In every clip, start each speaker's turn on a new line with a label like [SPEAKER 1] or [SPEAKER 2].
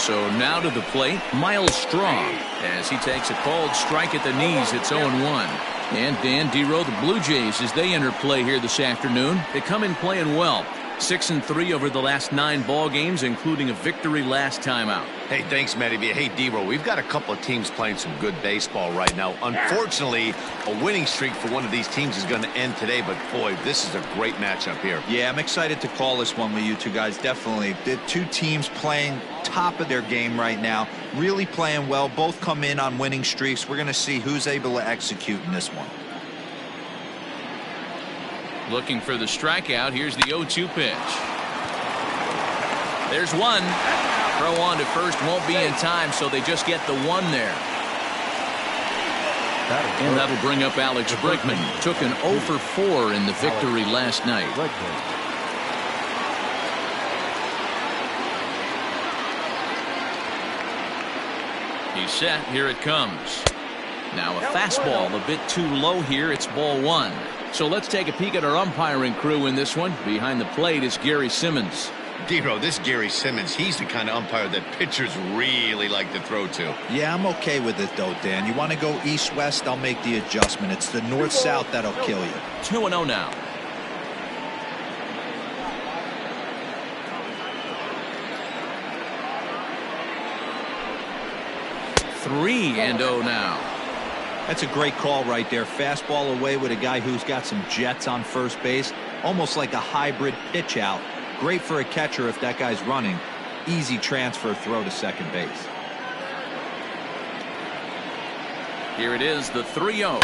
[SPEAKER 1] So now to the plate, Miles Straw, as he takes a called strike at the knees. It's 0-1. And Dan Dero, the Blue Jays, as they enter play here this afternoon, they come in playing well. 6-3 over the last 9 ball games, including a victory last time out.
[SPEAKER 2] Hey, thanks, Matty. Hey, Dero, we've got a couple of teams playing some good baseball right now. Unfortunately, a winning streak for one of these teams is going to end today, but boy, this is a great matchup here.
[SPEAKER 3] Yeah, I'm excited to call this one with you two guys. Definitely. The two teams playing top of their game right now, really playing well. Both come in on winning streaks. We're going to see who's able to execute in this one.
[SPEAKER 1] Looking for the strikeout. Here's the 0-2 pitch. There's one. Throw on to first won't be in time, so they just get the one there. And that'll bring up Alex Bregman. Took an 0 for 4 in the victory last night. He's set. Here it comes. Now a fastball a bit too low here. It's ball 1. So let's take a peek at our umpiring crew in this one. Behind the plate is Gary Simmons.
[SPEAKER 2] Dero, this Gary Simmons, he's the kind of umpire that pitchers really like to throw to.
[SPEAKER 3] Yeah, I'm okay with it, though, Dan. You want to go east-west, I'll make the adjustment. It's the north-south that'll kill you.
[SPEAKER 1] 2-0 now. Three and 0 now.
[SPEAKER 3] That's a great call right there. Fastball away with a guy who's got some jets on first base. Almost like a hybrid pitch out. Great for a catcher if that guy's running. Easy transfer throw to second base.
[SPEAKER 1] Here it is, the 3-0.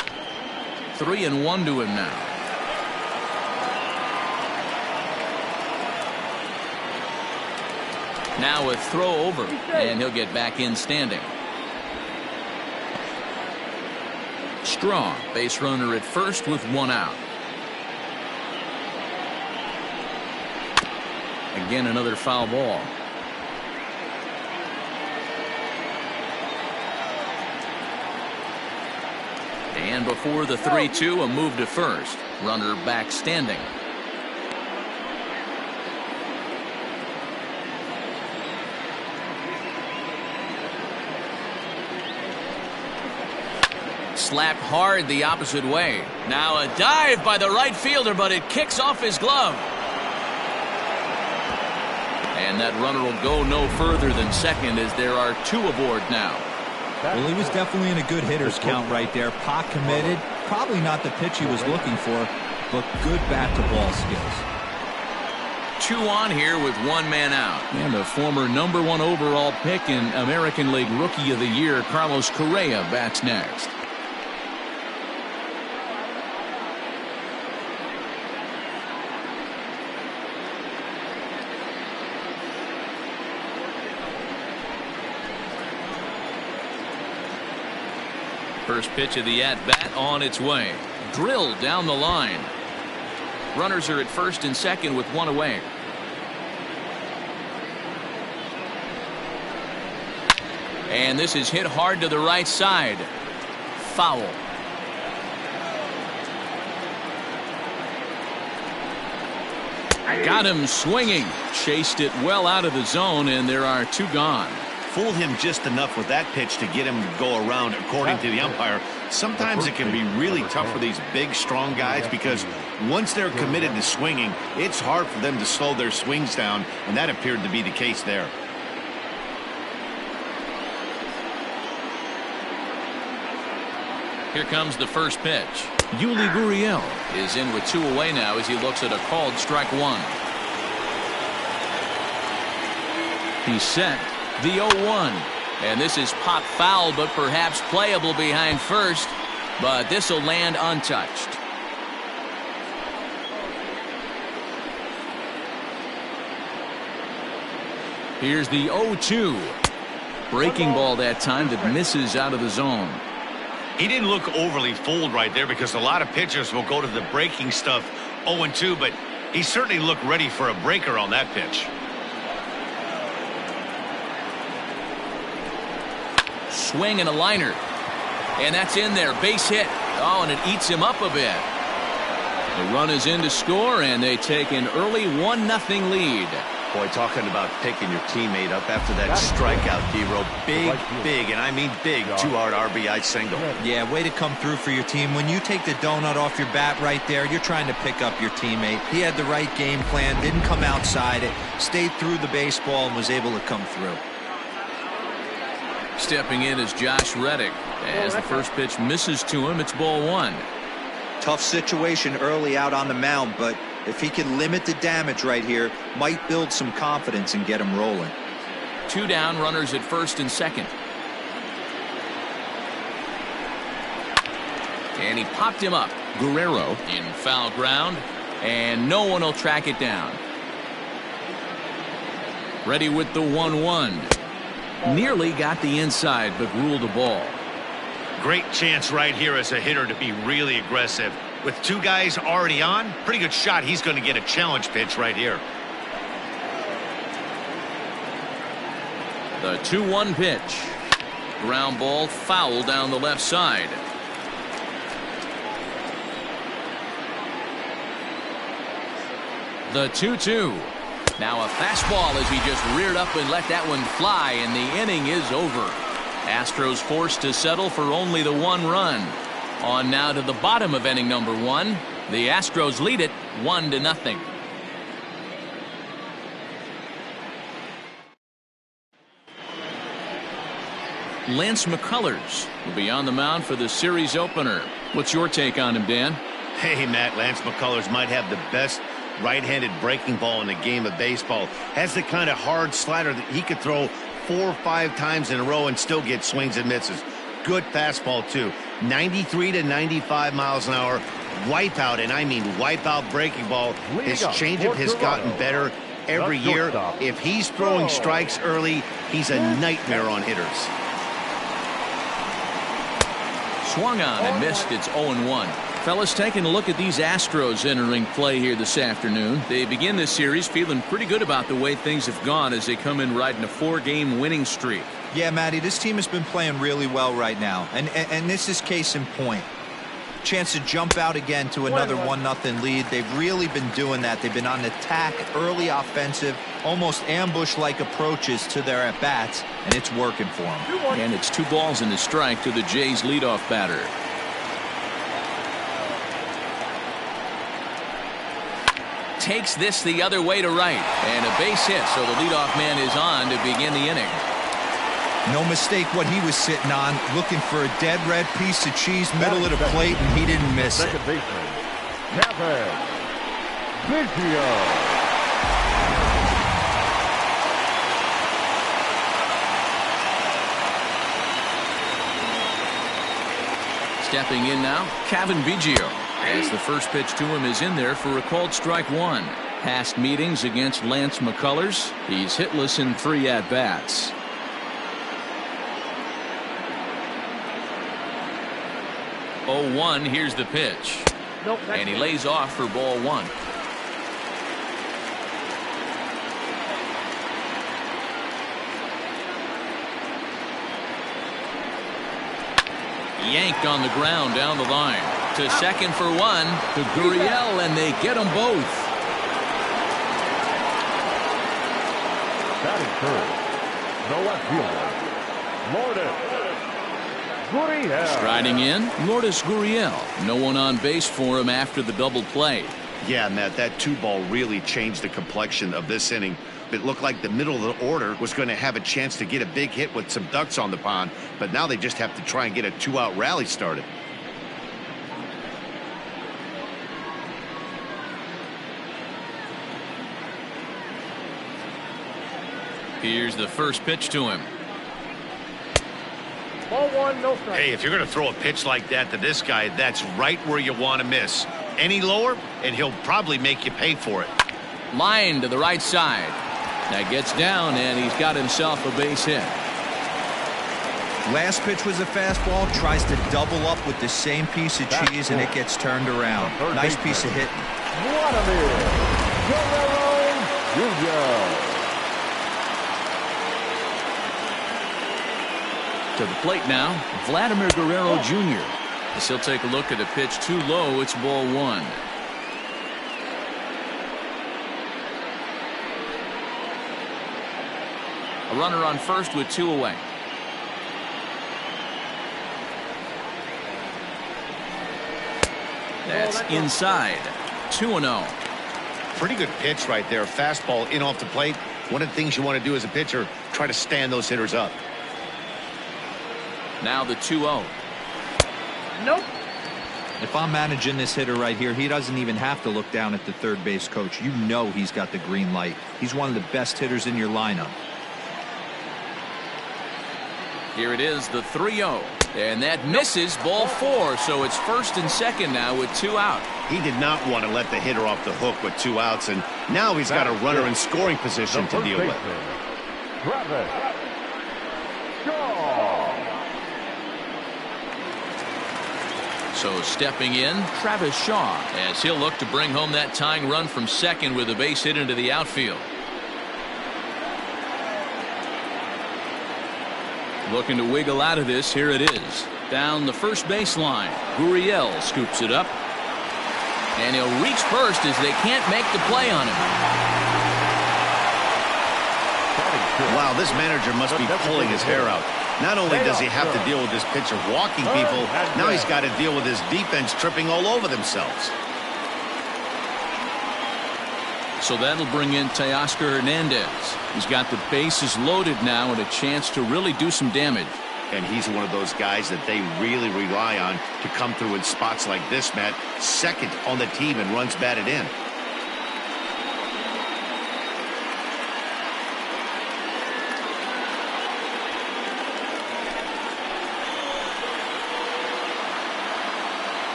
[SPEAKER 1] 3-1 to him now. Now a throw over, and he'll get back in standing. Straw, base runner at first with 1 out. Again, another foul ball. And before the 3-2, a move to first. Runner back standing. Slapped hard the opposite way. Now a dive by the right fielder, but it kicks off his glove. And that runner will go no further than second as there are 2 aboard now.
[SPEAKER 3] Well, he was definitely in a good hitter's count right there. Pot committed. Probably not the pitch he was looking for, but good bat-to-ball skills.
[SPEAKER 1] 2 on here with 1 man out. And a former #1 overall pick in American League Rookie of the Year, Carlos Correa, bats next. First pitch of the at-bat on its way. Drilled down the line. Runners are at first and second with 1 away. And this is hit hard to the right side. Foul. Got him swinging. Chased it well out of the zone, and there are 2 gone.
[SPEAKER 2] Fooled him just enough with that pitch to get him to go around, according to the umpire. Sometimes it can be really tough for these big, strong guys because once they're committed to swinging, it's hard for them to slow their swings down, and that appeared to be the case there.
[SPEAKER 1] Here comes the first pitch. Yuli Gurriel is in with 2 away now as he looks at a called strike 1. He's set. The 0-1, and this is pop foul, but perhaps playable behind first, but this will land untouched. Here's the 0-2. Breaking ball that time that misses out of the zone.
[SPEAKER 2] He didn't look overly fooled right there because a lot of pitchers will go to the breaking stuff 0-2, but he certainly looked ready for a breaker on that pitch.
[SPEAKER 1] Swing and a liner, and that's in there. Base hit. Oh, and it eats him up a bit. The run is in to score, and they take an early 1-0 lead.
[SPEAKER 2] Boy, talking about picking your teammate up after that strikeout, D-Row. Big, and I mean big, two-hard RBI single.
[SPEAKER 3] Yeah, way to come through for your team. When you take the donut off your bat right there, you're trying to pick up your teammate. He had the right game plan, didn't come outside it, stayed through the baseball, and was able to come through.
[SPEAKER 1] Stepping in is Josh Reddick. As the first pitch misses to him, it's ball one.
[SPEAKER 3] Tough situation early out on the mound, but if he can limit the damage right here, might build some confidence and get him rolling.
[SPEAKER 1] 2 down, runners at first and second. And he popped him up. Guerrero in foul ground, and no one will track it down. Ready with the 1-1. Nearly got the inside, but ruled a ball.
[SPEAKER 2] Great chance right here as a hitter to be really aggressive. With 2 guys already on, pretty good shot. He's going to get a challenge pitch right here.
[SPEAKER 1] The 2-1 pitch. Ground ball foul down the left side. The 2-2. Now a fastball as he just reared up and let that one fly, and the inning is over. Astros forced to settle for only the 1 run. On now to the bottom of inning number 1. The Astros lead it 1-0. Lance McCullers will be on the mound for the series opener. What's your take on him, Dan?
[SPEAKER 2] Hey, Matt, Lance McCullers might have the best right-handed breaking ball in the game of baseball. Has the kind of hard slider that he could throw 4 or 5 times in a row and still get swings and misses. Good fastball, too. 93 to 95 miles an hour. Wipeout, and I mean wipeout breaking ball. His changeup has gotten better every year. If he's throwing strikes early, he's a nightmare on hitters.
[SPEAKER 1] Swung on and missed. It's 0-1. Fellas, taking a look at these Astros entering play here this afternoon. They begin this series feeling pretty good about the way things have gone as they come in riding a 4-game winning streak.
[SPEAKER 3] Yeah, Matty, this team has been playing really well right now, and this is case in point. Chance to jump out again to another 1-0 lead. They've really been doing that. They've been on attack, early offensive, almost ambush-like approaches to their at-bats, and it's working for them.
[SPEAKER 1] And it's 2 balls and a strike to the Jays leadoff batter. Takes this the other way to right, and a base hit, so the leadoff man is on to begin the inning.
[SPEAKER 3] No mistake what he was sitting on, looking for a dead red piece of cheese middle of the plate, and he didn't miss it.
[SPEAKER 4] Second baseman, Cavan Biggio.
[SPEAKER 1] Stepping in now, Cavan Biggio. As the first pitch to him is in there for a called strike 1. Past meetings against Lance McCullers, he's hitless in 3 at-bats. 0-1, here's the pitch. And he lays off for ball 1. Yanked on the ground down the line. To second for 1. To Gurriel, and they get them both.
[SPEAKER 4] Batting first, no left fielder, Lourdes Gurriel.
[SPEAKER 1] Striding in, Lourdes Gurriel. No one on base for him after the double play.
[SPEAKER 2] Yeah, Matt, that 2-ball really changed the complexion of this inning. It looked like the middle of the order was going to have a chance to get a big hit with some ducks on the pond, but now they just have to try and get a 2-out rally started.
[SPEAKER 1] Here's the first pitch to him.
[SPEAKER 4] Ball 1, no strike.
[SPEAKER 2] Hey, if you're going to throw a pitch like that to this guy, that's right where you want to miss. Any lower, and he'll probably make you pay for it.
[SPEAKER 1] Line to the right side. That gets down, and he's got himself a base hit.
[SPEAKER 3] Last pitch was a fastball, tries to double up with the same piece of cheese, and it gets turned around. Nice piece of hitting.
[SPEAKER 4] Vladimir Guerrero Jr.
[SPEAKER 1] To the plate now, Vladimir Guerrero Jr. As he'll take a look at a pitch too low. It's ball 1. A runner on first with 2 away. That's inside. 2-0.
[SPEAKER 2] Pretty good pitch right there. Fastball in off the plate. One of the things you want to do as a pitcher, try to stand those hitters up.
[SPEAKER 1] Now the 2-0.
[SPEAKER 4] Nope.
[SPEAKER 3] If I'm managing this hitter right here, he doesn't even have to look down at the third base coach. You know he's got the green light. He's one of the best hitters in your lineup.
[SPEAKER 1] Here it is, the 3-0. And that misses, ball 4. So it's first and second now with 2 out.
[SPEAKER 2] He did not want to let the hitter off the hook with 2 outs, and now he's got a runner in scoring position to deal with.
[SPEAKER 4] Travis Shaw.
[SPEAKER 1] So stepping in, Travis Shaw, as he'll look to bring home that tying run from second with a base hit into the outfield. Looking to wiggle out of this. Here it is. Down the first baseline. Gurriel scoops it up. And he'll reach first as they can't make the play on him.
[SPEAKER 2] Wow, this manager must be pulling his hair out. Not only does he have to deal with this pitcher walking people, now he's got to deal with his defense tripping all over themselves.
[SPEAKER 1] So that'll bring in Teoscar Hernandez. He's got the bases loaded now and a chance to really do some damage.
[SPEAKER 2] And he's one of those guys that they really rely on to come through in spots like this, Matt. Second on the team and runs batted in.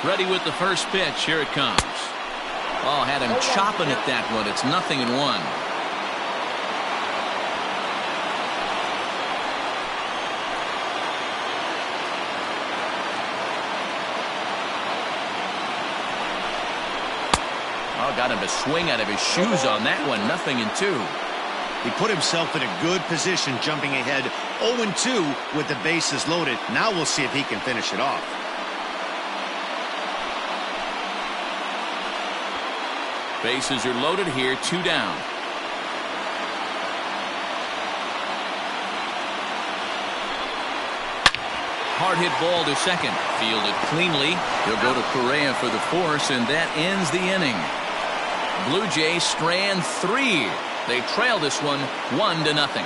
[SPEAKER 1] Ready with the first pitch. Here it comes. Oh, had him chopping at that one. It's 0-1. Oh, got him to swing out of his shoes on that one. 0-2.
[SPEAKER 2] He put himself in a good position jumping ahead 0-2 with the bases loaded. Now we'll see if he can finish it off.
[SPEAKER 1] Bases are loaded here, 2 down. Hard hit ball to second. Fielded cleanly. He'll go to Correa for the force, and that ends the inning. Blue Jays strand 3. They trail this one 1-0.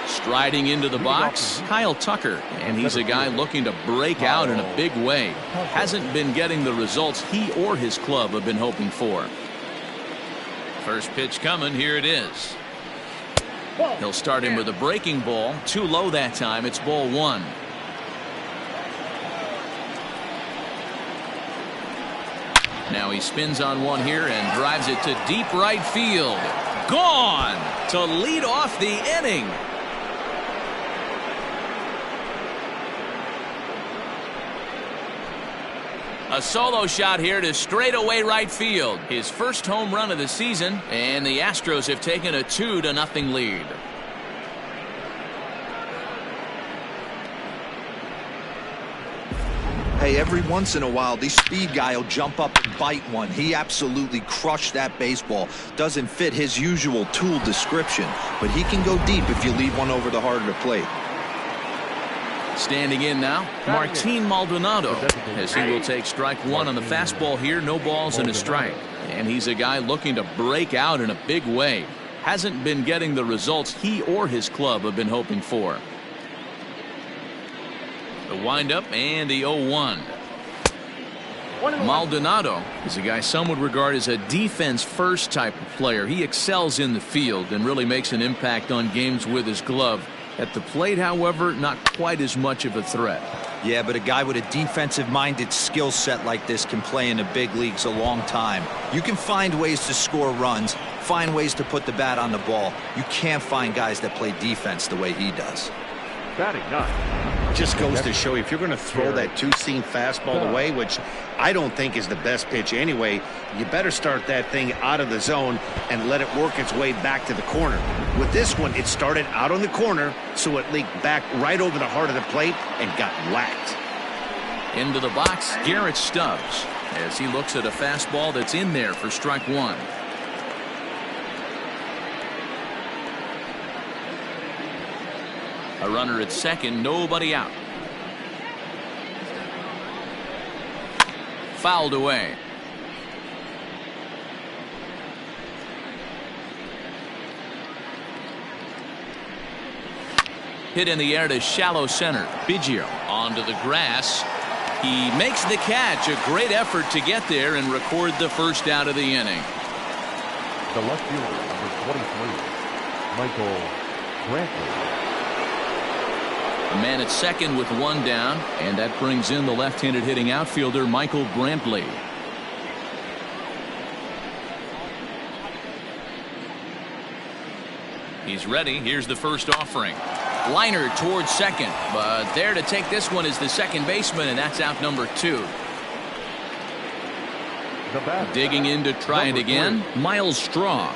[SPEAKER 1] Striding into the box, Kyle Tucker, and he's a guy looking to break out in a big way. Hasn't been getting the results he or his club have been hoping for. First pitch coming, here it is. He'll start him with a breaking ball, too low that time. It's ball 1. Now he spins on one here and drives it to deep right field. Gone to lead off the inning. A solo shot here to straightaway right field. His first home run of the season, and the Astros have taken a 2-0 lead.
[SPEAKER 3] Hey, every once in a while, the speed guy will jump up and bite one. He absolutely crushed that baseball. Doesn't fit his usual tool description, but he can go deep if you leave one over the heart of the plate.
[SPEAKER 1] Standing in now, Martin Maldonado, as he will take strike 1 on the fastball here. No balls and a strike. And he's a guy looking to break out in a big way. Hasn't been getting the results he or his club have been hoping for. The windup and the 0-1. Maldonado is a guy some would regard as a defense-first type of player. He excels in the field and really makes an impact on games with his glove. At the plate, however, not quite as much of a threat.
[SPEAKER 3] Yeah, but a guy with a defensive-minded skill set like this can play in the big leagues a long time. You can find ways to score runs, find ways to put the bat on the ball. You can't find guys that play defense the way he does.
[SPEAKER 4] Batting 9.
[SPEAKER 2] Just goes to show you, if you're going to throw that two-seam fastball away, which I don't think is the best pitch anyway, you better start that thing out of the zone and let it work its way back to the corner. With this one, it started out on the corner, so it leaked back right over the heart of the plate and got whacked.
[SPEAKER 1] Into the box, Garrett Stubbs, as he looks at a fastball that's in there for strike one. A runner at second, nobody out. Fouled away. Hit in the air to shallow center. Biggio onto the grass. He makes the catch. A great effort to get there and record the first out of the inning.
[SPEAKER 4] The left fielder, number 23, Michael Brantley.
[SPEAKER 1] A man at second with one down, and that brings in the left-handed hitting outfielder Michael Brantley. He's ready. Here's the first offering. Liner towards second, but there to take this one is the second baseman, and that's out number 2. Digging in to try it again, Miles Straw.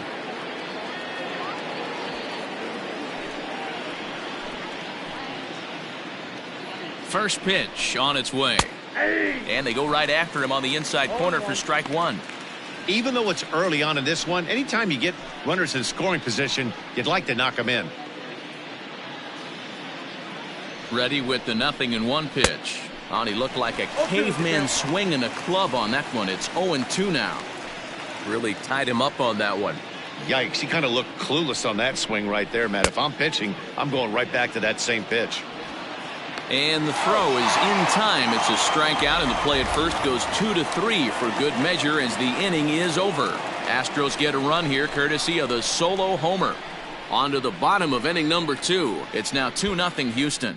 [SPEAKER 1] First pitch on its way. And they go right after him on the inside corner for strike one.
[SPEAKER 2] Even though it's early on in this one, anytime you get runners in scoring position, you'd like to knock them in.
[SPEAKER 1] Ready with the 0-1 pitch. He looked like a caveman swinging a club on that one. It's 0-2 now. Really tied him up on that one.
[SPEAKER 2] Yikes, he kind of looked clueless on that swing right there, Matt. If I'm pitching, I'm going right back to that same pitch.
[SPEAKER 1] And the throw is in time. It's a strikeout, and the play at first goes 2-3 for good measure as the inning is over. Astros get a run here courtesy of the solo homer. On to the bottom of inning number 2. It's now 2-0 Houston.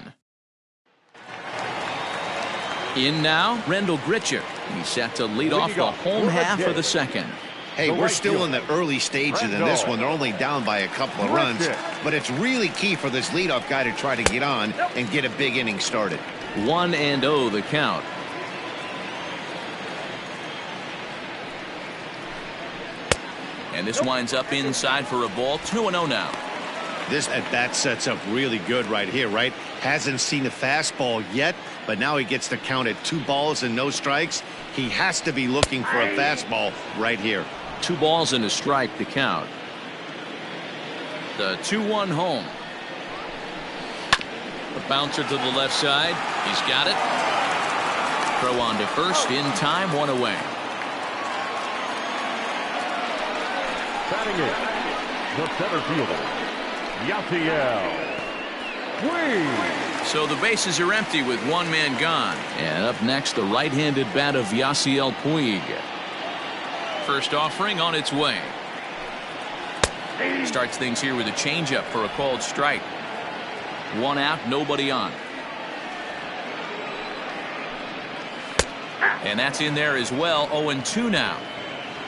[SPEAKER 1] In now, Rendell Grichuk. He's set to lead off the home half of the second.
[SPEAKER 2] Hey, we're still in the early stages in this one. They're only down by a couple of runs, but it's really key for this leadoff guy to try to get on and get a big inning started.
[SPEAKER 1] 1-0 the count. And this winds up inside for a ball. 2-0 now.
[SPEAKER 2] This at-bat sets up really good right here, right? Hasn't seen a fastball yet, but now he gets the count at 2 balls and no strikes. He has to be looking for a fastball right here.
[SPEAKER 1] 2 balls and a strike to count. The 2-1 home. The bouncer to the left side. He's got it. Throw on to first in time, 1 away.
[SPEAKER 4] Batting it, the center fielder, Yasiel Puig.
[SPEAKER 1] So the bases are empty with 1 man gone. And up next, the right-handed bat of Yasiel Puig. First offering on its way. Starts things here with a changeup for a called strike. 1 out, nobody on. And that's in there as well. 0-2 now.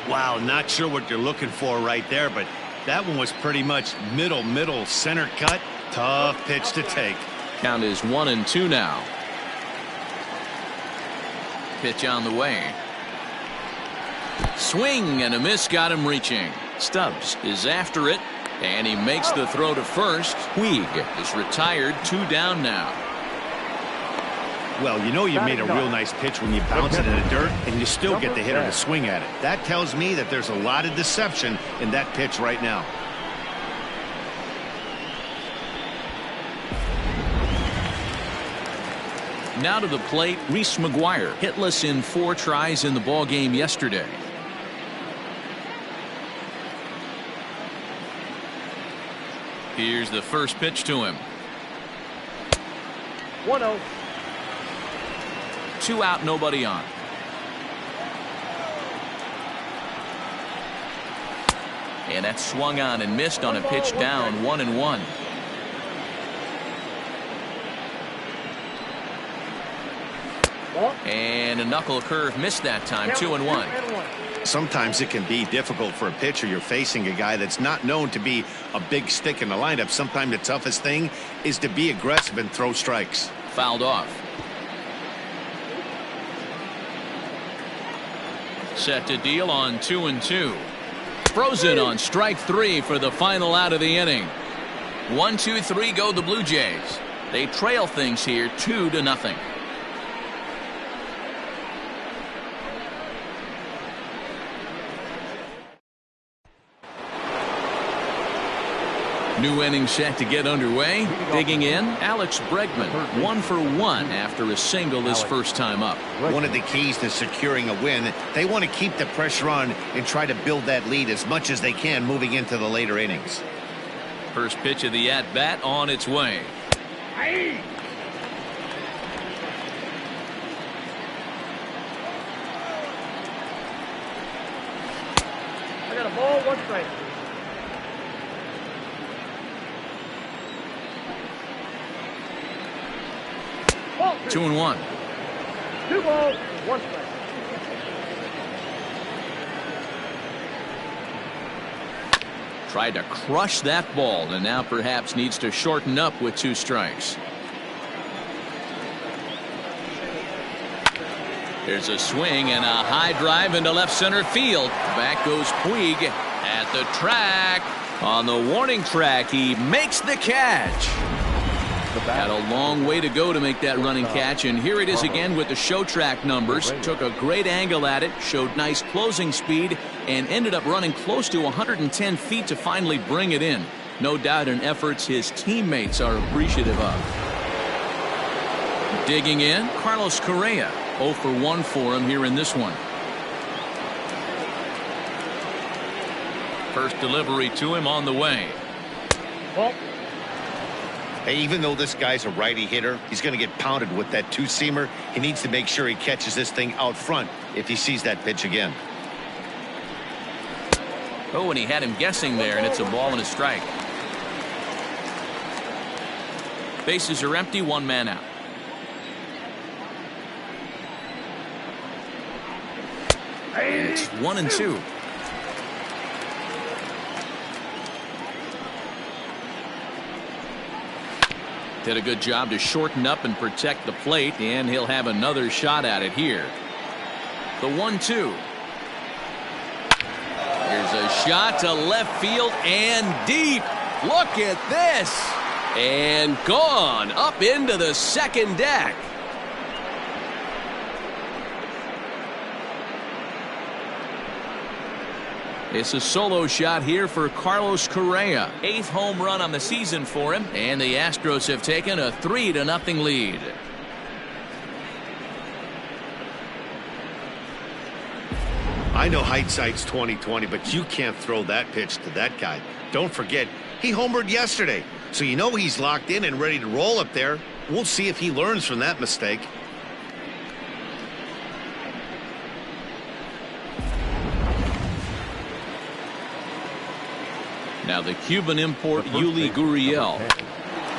[SPEAKER 2] Wow, not sure what you're looking for right there, but that one was pretty much middle center cut. Tough pitch to take.
[SPEAKER 1] Count is 1-2 now. Pitch on the way. Swing and a miss got him reaching. Stubbs is after it, and he makes the throw to first. Puig is retired, 2 down now.
[SPEAKER 2] Well, you know you made a real nice pitch when you bounce it in the dirt and you still get the hitter to swing at it. That tells me that there's a lot of deception in that pitch right now.
[SPEAKER 1] Now to the plate, Reese McGuire, hitless in 4 tries in the ballgame yesterday. Here's the first pitch to him.
[SPEAKER 4] 1-0.
[SPEAKER 1] 2 out, nobody on. And that swung on and missed on a pitch down, 1-1. And a knuckle curve missed that time, 2-1.
[SPEAKER 2] Sometimes it can be difficult for a pitcher. You're facing a guy that's not known to be a big stick in the lineup. Sometimes the toughest thing is to be aggressive and throw strikes.
[SPEAKER 1] fouled off. Set to deal on 2-2. Frozen on strike 3 for the final out of the inning. 1-2-3 go the Blue Jays. They trail things here 2-0. New inning set to get underway. Digging in, Alex Bregman, 1 for 1 after a single his first time up.
[SPEAKER 2] One of the keys to securing a win, they want to keep the pressure on and try to build that lead as much as they can moving into the later innings.
[SPEAKER 1] First pitch of the at-bat on its way.
[SPEAKER 4] I got a ball, 1 strike.
[SPEAKER 1] 2-1.
[SPEAKER 4] 2 balls, 1 strike.
[SPEAKER 1] Tried to crush that ball and now perhaps needs to shorten up with 2 strikes. There's a swing and a high drive into left center field. Back goes Puig at the track. On the warning track, he makes the catch. Had a long way to go to make that running catch, and here it is again with the show track numbers. Took a great angle at it, showed nice closing speed, and ended up running close to 110 feet to finally bring it in. No doubt in efforts his teammates are appreciative of. Digging in, Carlos Correa. 0 for 1 for him here in this one. First delivery to him on the way.
[SPEAKER 4] Ball.
[SPEAKER 2] Hey, even though this guy's a righty hitter, he's going to get pounded with that 2-seamer. He needs to make sure he catches this thing out front if he sees that pitch again.
[SPEAKER 1] Oh, and he had him guessing there, and it's a ball and a strike. Bases are empty, 1 man out. And it's 1-2. Did a good job to shorten up and protect the plate, and he'll have another shot at it here. The 1-2. Here's a shot to left field and deep. Look at this. And gone up into the second deck. It's a solo shot here for Carlos Correa. 8th home run on the season for him, and the Astros have taken a 3-0 lead.
[SPEAKER 2] I know hindsight's 20/20, but you can't throw that pitch to that guy. Don't forget, he homered yesterday, so you know he's locked in and ready to roll up there. We'll see if he learns from that mistake.
[SPEAKER 1] Now the Cuban import Yuli Gurriel.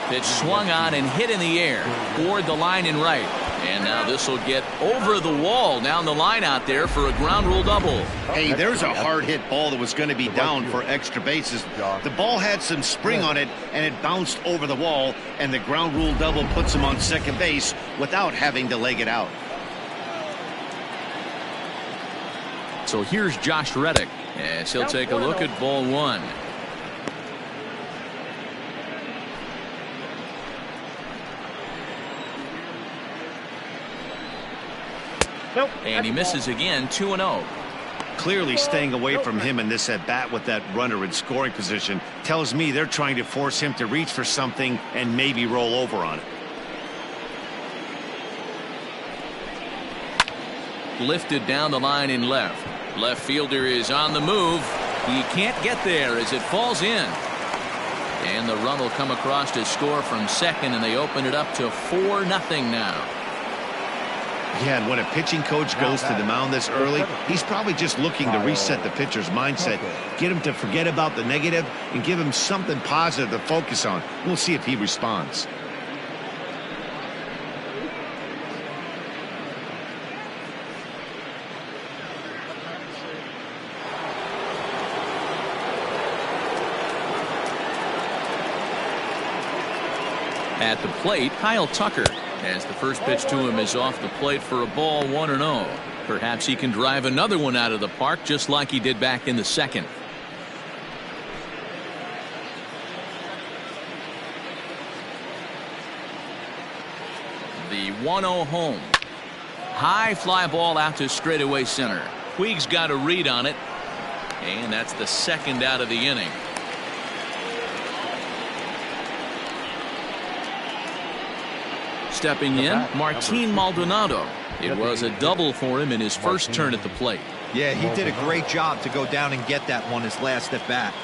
[SPEAKER 1] Pitch swung on and hit in the air toward the line and right. And now this will get over the wall down the line out there for a ground rule double.
[SPEAKER 2] Hey, there's a hard hit ball that was going to be down for extra bases. The ball had some spring on it and it bounced over the wall, and the ground rule double puts him on second base without having to leg it out.
[SPEAKER 1] So here's Josh Reddick as he'll take a look at ball 1.
[SPEAKER 4] Nope.
[SPEAKER 1] And he misses again, 2-0.
[SPEAKER 2] Clearly staying away from him in this at-bat with that runner in scoring position tells me they're trying to force him to reach for something and maybe roll over on it.
[SPEAKER 1] Lifted down the line in left. Left fielder is on the move. He can't get there as it falls in. And the run will come across to score from second, and they open it up to 4-0 now.
[SPEAKER 2] Yeah, and when a pitching coach goes to the mound this early, he's probably just looking to reset the pitcher's mindset, get him to forget about the negative, and give him something positive to focus on. We'll see if he responds.
[SPEAKER 1] At the plate, Kyle Tucker. as the first pitch to him is off the plate for a ball, 1-0. Perhaps he can drive another one out of the park just like he did back in the second. The 1-0 home. High fly ball out to straightaway center. Puig's got a read on it, and that's the second out of the inning. Stepping in, Martin Maldonado. It was a double for him in his first turn at the plate.
[SPEAKER 3] Yeah, he did a great job to go down and get that one his last at bat.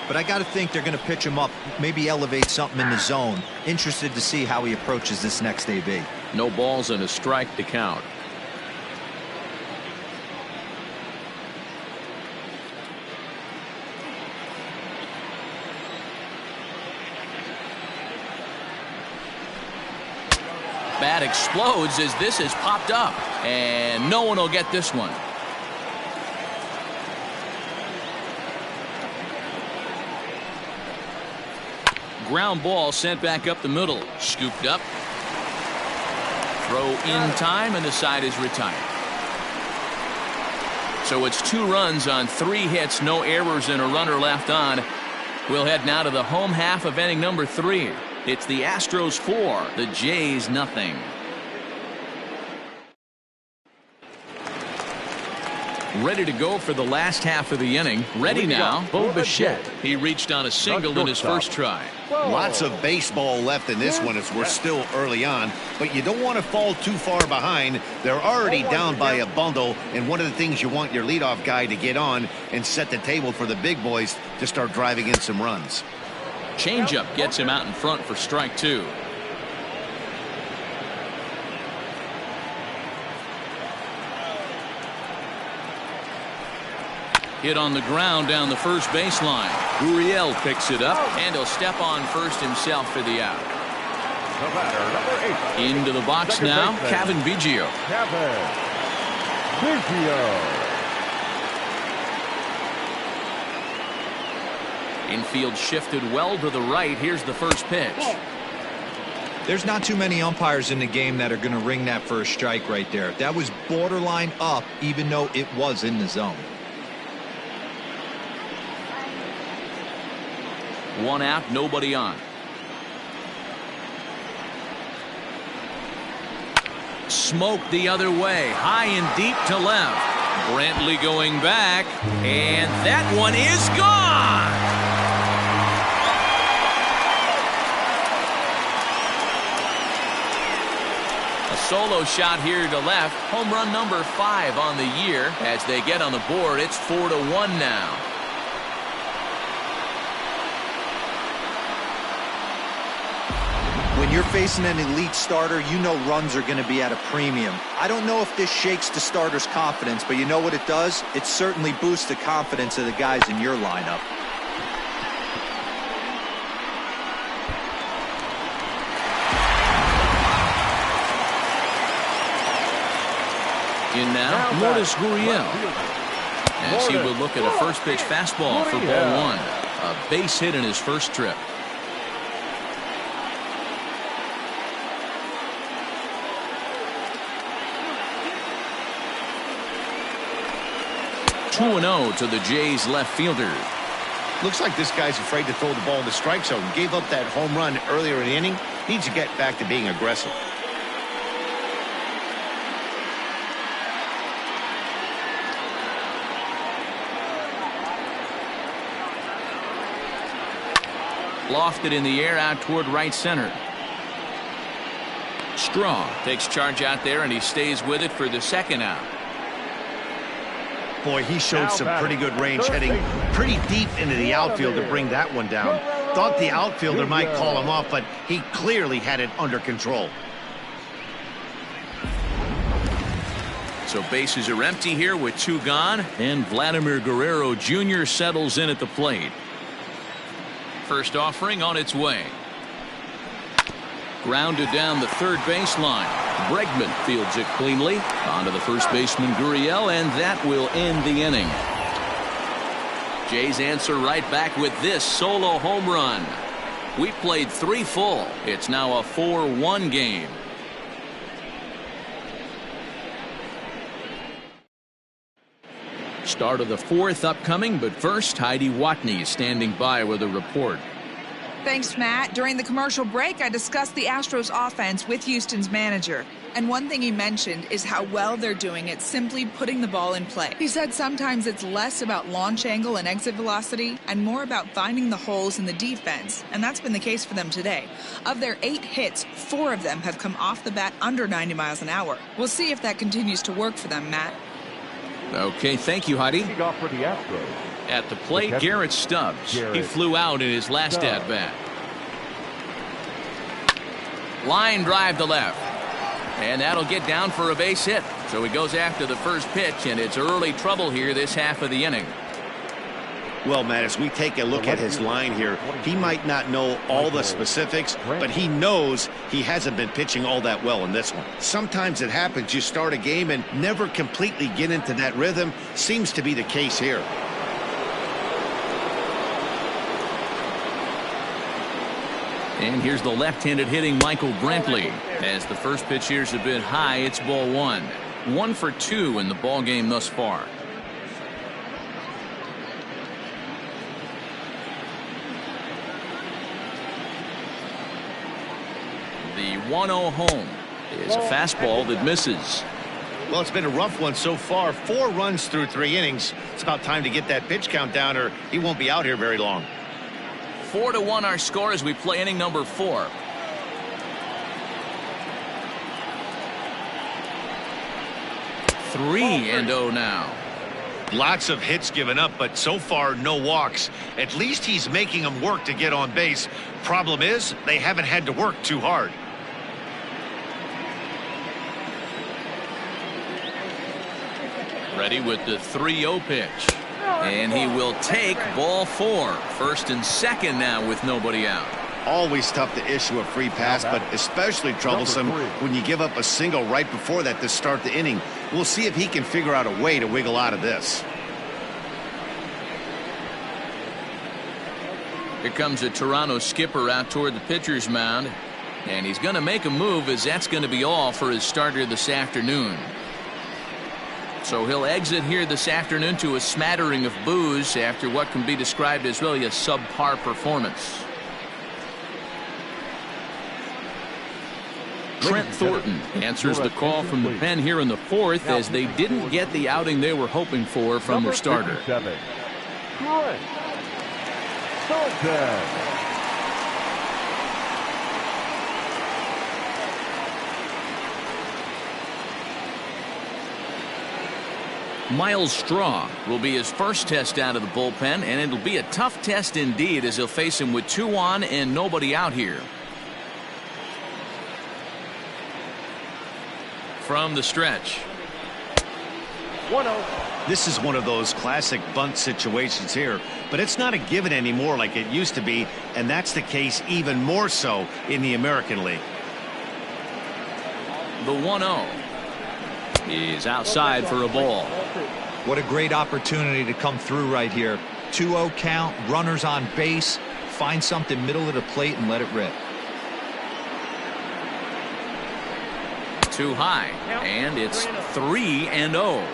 [SPEAKER 3] But I got to think they're going to pitch him up, maybe elevate something in the zone. Interested to see how he approaches this next AB.
[SPEAKER 1] No balls and a strike to count. Bat explodes as this is popped up, and no one will get this one. Ground ball sent back up the middle. Scooped up. Throw in time, and the side is retired. So it's 2 runs on 3 hits, no errors, and a runner left on. We'll head now to the home half of inning number 3. It's the Astros 4, the Jays nothing. Ready to go for the last half of the inning. Ready now, Bo Bichette. He reached on a single in his first try.
[SPEAKER 2] Lots of baseball left in this one as we're still early on, but you don't want to fall too far behind. They're already down by a bundle, and one of the things you want your leadoff guy to get on and set the table for the big boys to start driving in some runs.
[SPEAKER 1] Changeup gets him out in front for strike 2. Hit on the ground down the first baseline. Gurriel picks it up, and he'll step on first himself for the out. Into the box now, Cavan Biggio. Infield shifted well to the right. Here's the first pitch.
[SPEAKER 3] There's not too many umpires in the game that are going to ring that first strike right there. That was borderline up, even though it was in the zone.
[SPEAKER 1] 1 out, nobody on. Smoked the other way, high and deep to left. Brantley going back, and that one is gone. A solo shot here to left. Home run number 5 on the year. As they get on the board, it's 4-1 now.
[SPEAKER 3] When you're facing an elite starter, you know runs are going to be at a premium. I don't know if this shakes the starter's confidence, but you know what it does? It certainly boosts the confidence of the guys in your lineup.
[SPEAKER 1] In now, Lourdes Gurriel. As he would look at a first pitch fastball for ball 1. A base hit in his first trip. (2-0) to the Jays left fielder.
[SPEAKER 2] Looks like this guy's afraid to throw the ball in the strike zone. Gave up that home run earlier in the inning. Needs to get back to being aggressive.
[SPEAKER 1] Lofted in the air out toward right center. Straw takes charge out there, and he stays with it for the second out.
[SPEAKER 2] Boy, he showed some pretty good range, heading pretty deep into the outfield to bring that one down. Thought the outfielder might call him off, but he clearly had it under control.
[SPEAKER 1] So bases are empty here with 2 gone, and Vladimir Guerrero Jr. settles in at the plate. First offering on its way. Grounded down the third baseline. Bregman fields it cleanly. On to the first baseman Gurriel, and that will end the inning. Jays answer right back with this solo home run. We played 3 full. It's now a 4-1 game. Start of the fourth upcoming, but first, Heidi Watney is standing by with a report.
[SPEAKER 5] Thanks, Matt. During the commercial break, I discussed the Astros offense with Houston's manager. And one thing he mentioned is how well they're doing at simply putting the ball in play. He said sometimes it's less about launch angle and exit velocity and more about finding the holes in the defense. And that's been the case for them today. Of their 8 hits, 4 of them have come off the bat under 90 miles an hour. We'll see if that continues to work for them, Matt.
[SPEAKER 1] Okay, thank you, Heidi.
[SPEAKER 6] Off for the Astros.
[SPEAKER 1] At the plate, Garrett Stubbs. He flew out in his last at-bat. Line drive to left. And that'll get down for a base hit. So he goes after the first pitch, and it's early trouble here this half of the inning.
[SPEAKER 2] Well, Matt, as we take a look at his line here, he might not know all the specifics, but he knows he hasn't been pitching all that well in this one. Sometimes it happens. You start a game and never completely get into that rhythm. Seems to be the case here.
[SPEAKER 1] And here's the left-handed hitting Michael Brantley. As the first pitch here's a bit high, it's ball 1. 1 for 2 in the ball game thus far. The 1-0 home is a fastball that misses.
[SPEAKER 2] Well, it's been a rough one so far. 4 runs through 3 innings. It's about time to get that pitch count down, or he won't be out here very long.
[SPEAKER 1] 4-1 our score as we play inning number 4. Three and 0 now.
[SPEAKER 2] Lots of hits given up, but so far no walks. At least he's making them work to get on base. Problem is, they haven't had to work too hard.
[SPEAKER 1] Ready with the 3-0 pitch. And he will take ball 4. First and second now with nobody out.
[SPEAKER 2] Always tough to issue a free pass, but especially troublesome when you give up a single right before that to start the inning. We'll see if he can figure out a way to wiggle out of this.
[SPEAKER 1] Here comes a Toronto skipper out toward the pitcher's mound. And he's going to make a move, as that's going to be all for his starter this afternoon. So he'll exit here this afternoon to a smattering of boos after what can be described as really a subpar performance. Trent Thornton answers the call from the pen here in the 4th, as they didn't get the outing they were hoping for from their starter.
[SPEAKER 6] Trent Thornton.
[SPEAKER 1] Miles Straw will be his first test out of the bullpen, and it'll be a tough test indeed, as he'll face him with 2 on and nobody out here. From the stretch.
[SPEAKER 2] 1-0. This is one of those classic bunt situations here, but it's not a given anymore like it used to be, and that's the case even more so in the American League.
[SPEAKER 1] The 1-0 is outside for a ball.
[SPEAKER 3] What a great opportunity to come through right here. 2-0 count, runners on base. Find something middle of the plate and let it rip.
[SPEAKER 1] Too high, and it's 3-0.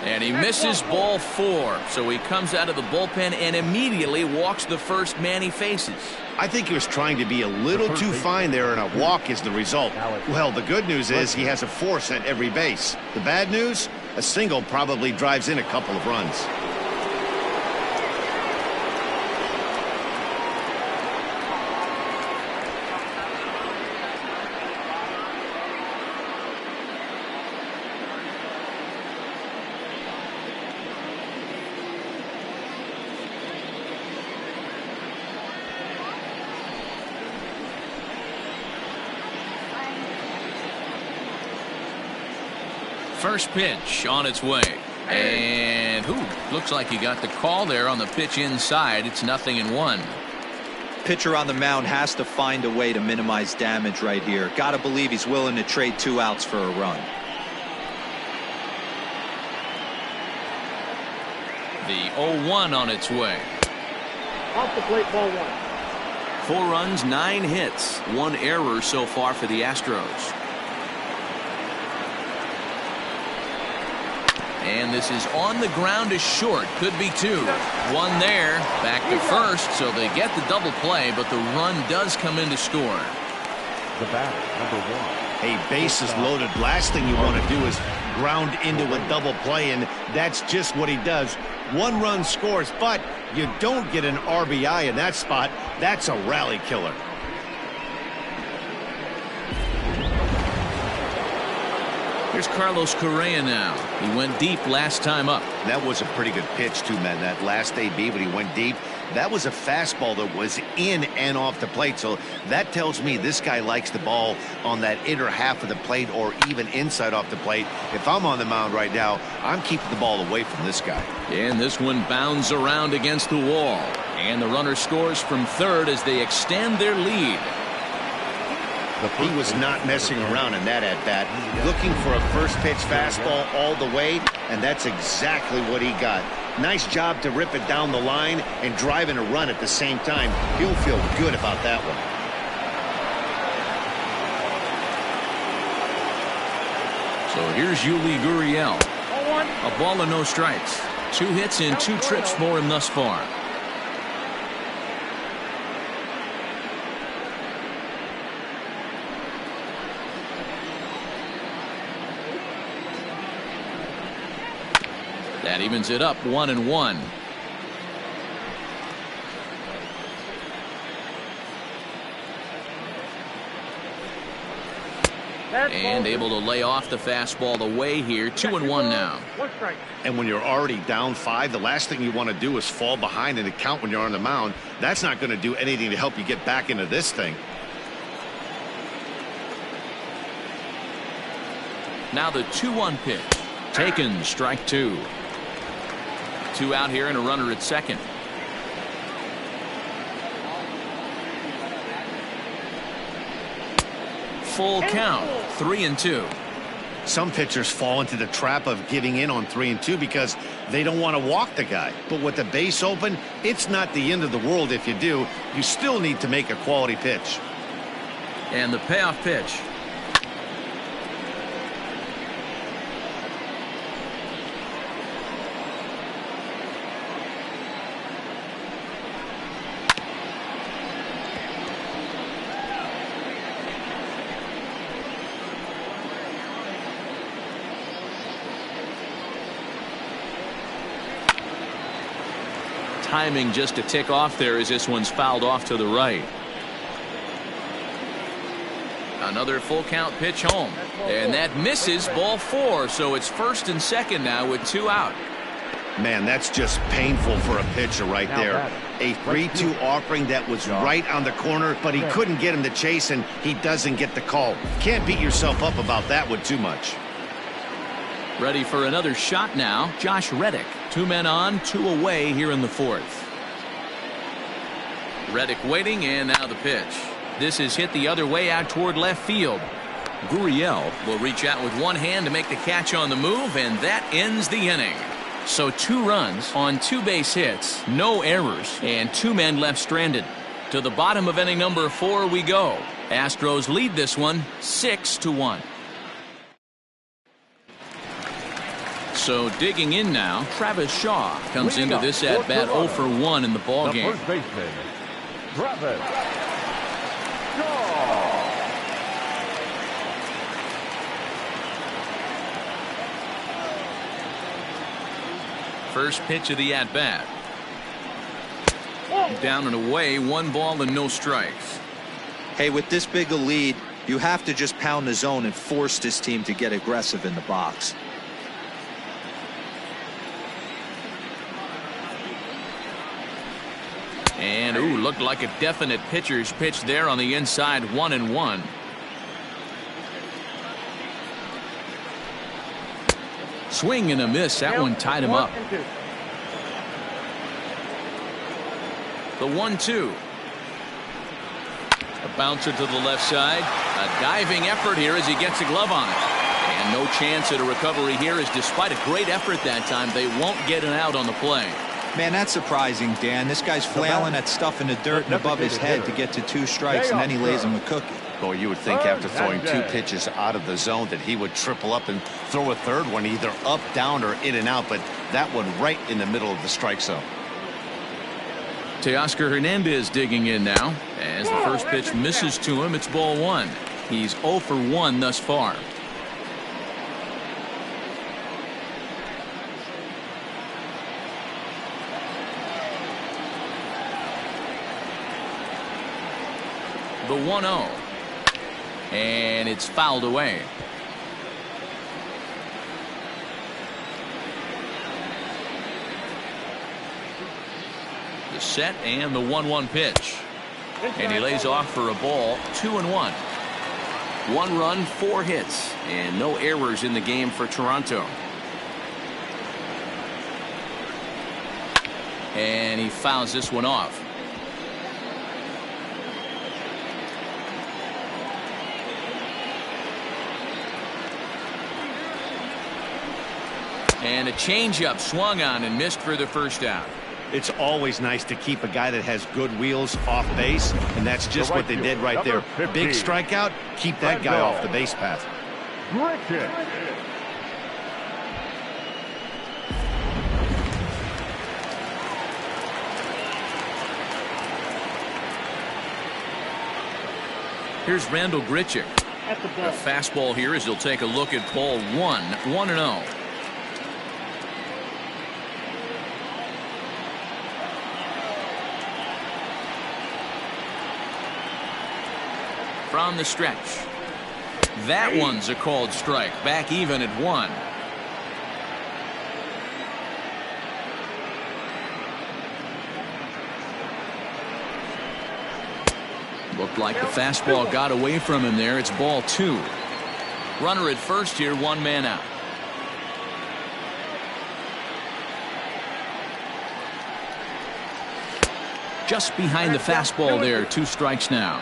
[SPEAKER 1] And he misses ball 4, so he comes out of the bullpen and immediately walks the first man he faces.
[SPEAKER 2] I think he was trying to be a little too fine there, and a walk is the result. Well, the good news is he has a force at every base. The bad news, a single probably drives in a couple of runs.
[SPEAKER 1] First pitch on its way. And looks like he got the call there on the pitch inside. It's 0-1.
[SPEAKER 3] pitcher on the mound has to find a way to minimize damage right here. Got to believe he's willing to trade 2 outs for a run.
[SPEAKER 1] The 0-1 on its way.
[SPEAKER 4] Off the plate, ball 1.
[SPEAKER 1] 4 runs, 9 hits, 1 error so far for the Astros. And this is on the ground is short. Could be 2. 1 there. Back to first, so they get the double play, but the run does come in to score.
[SPEAKER 6] The batter, number 1.
[SPEAKER 2] A bases loaded. Last thing you want to do is ground into a double play, and that's just what he does. 1 run scores, but you don't get an RBI in that spot. That's a rally killer.
[SPEAKER 1] Here's Carlos Correa now. He went deep last time up.
[SPEAKER 2] That was a pretty good pitch, too, man. That last AB when he went deep, that was a fastball that was in and off the plate. So that tells me this guy likes the ball on that inner half of the plate or even inside off the plate. If I'm on the mound right now, I'm keeping the ball away from this guy.
[SPEAKER 1] And this one bounds around against the wall. And the runner scores from third as they extend their lead.
[SPEAKER 2] He was not messing around in that at-bat, looking for a first-pitch fastball all the way, and that's exactly what he got. Nice job to rip it down the line and drive in a run at the same time. He'll feel good about that one.
[SPEAKER 1] So here's Yuli Gurriel. A ball and no strikes. 2 hits and 2 trips for him thus far. That evens it up 1-1. And able to lay off the fastball away here. 2-1 now.
[SPEAKER 4] 1 strike.
[SPEAKER 2] And when you're already down 5, the last thing you want to do is fall behind in the count when you're on the mound. That's not going to do anything to help you get back into this thing.
[SPEAKER 1] Now the 2-1 pitch. Taken, strike 2. 2 out here and a runner at second. Full count, 3-2.
[SPEAKER 2] Some pitchers fall into the trap of giving in on 3-2 because they don't want to walk the guy. But with the base open, it's not the end of the world if you do. You still need to make a quality pitch.
[SPEAKER 1] And the payoff pitch. Timing just a tick off there as this one's fouled off to the right. Another full count pitch home, and that misses, ball 4, so it's first and second now with 2 out.
[SPEAKER 2] Man, that's just painful for a pitcher right there. A 3-2 offering that was right on the corner, but he couldn't get him to chase, and he doesn't get the call. Can't beat yourself up about that one too much.
[SPEAKER 1] Ready for another shot now, Josh Reddick. 2 men on, 2 away here in the 4th. Reddick waiting, and now the pitch. This is hit the other way out toward left field. Gurriel will reach out with one hand to make the catch on the move, and that ends the inning. So 2 runs on 2 base hits, no errors, and 2 men left stranded. To the bottom of inning number 4 we go. Astros lead this one 6-1. So digging in now, Travis Shaw comes into this at bat 0 for 1 in the ball game.
[SPEAKER 6] First baseman, Travis Shaw.
[SPEAKER 1] First pitch of the at bat. Down and away, 1 ball and no strikes.
[SPEAKER 3] Hey, with this big a lead, you have to just pound the zone and force this team to get aggressive in the box.
[SPEAKER 1] And ooh, looked like a definite pitcher's pitch there on the inside. 1-1. Swing and a miss. That one tied him up. The 1-2. A bouncer to the left side. A diving effort here as he gets a glove on it. And no chance at a recovery here, as despite a great effort that time, they won't get an out on the play.
[SPEAKER 3] Man, that's surprising, Dan. This guy's flailing at stuff in the dirt and above his head to get to 2 strikes, and then he lays him a cookie.
[SPEAKER 2] Boy, you would think after throwing 2 pitches out of the zone that he would triple up and throw a third one, either up, down, or in and out, but that one right in the middle of the strike zone.
[SPEAKER 1] Teoscar Hernandez digging in now. As the first pitch misses to him, it's ball 1. He's 0 for 1 thus far. The 1-0. And it's fouled away. The set and the 1-1 pitch. And he lays off for a ball. 2-1. 1 run, 4 hits, and no errors in the game for Toronto. And he fouls this one off. And a changeup swung on and missed for the first out.
[SPEAKER 2] It's always nice to keep a guy that has good wheels off base, and that's just what they did right there. Big strikeout, keep that guy off the base path.
[SPEAKER 1] Here's Randall Grichuk. A fastball here as he'll take a look at ball 1. 1-0. From the stretch. That one's a called strike. Back even at 1. Looked like the fastball got away from him there. It's ball 2. Runner at first here, 1 man out. Just behind the fastball there. 2 strikes now.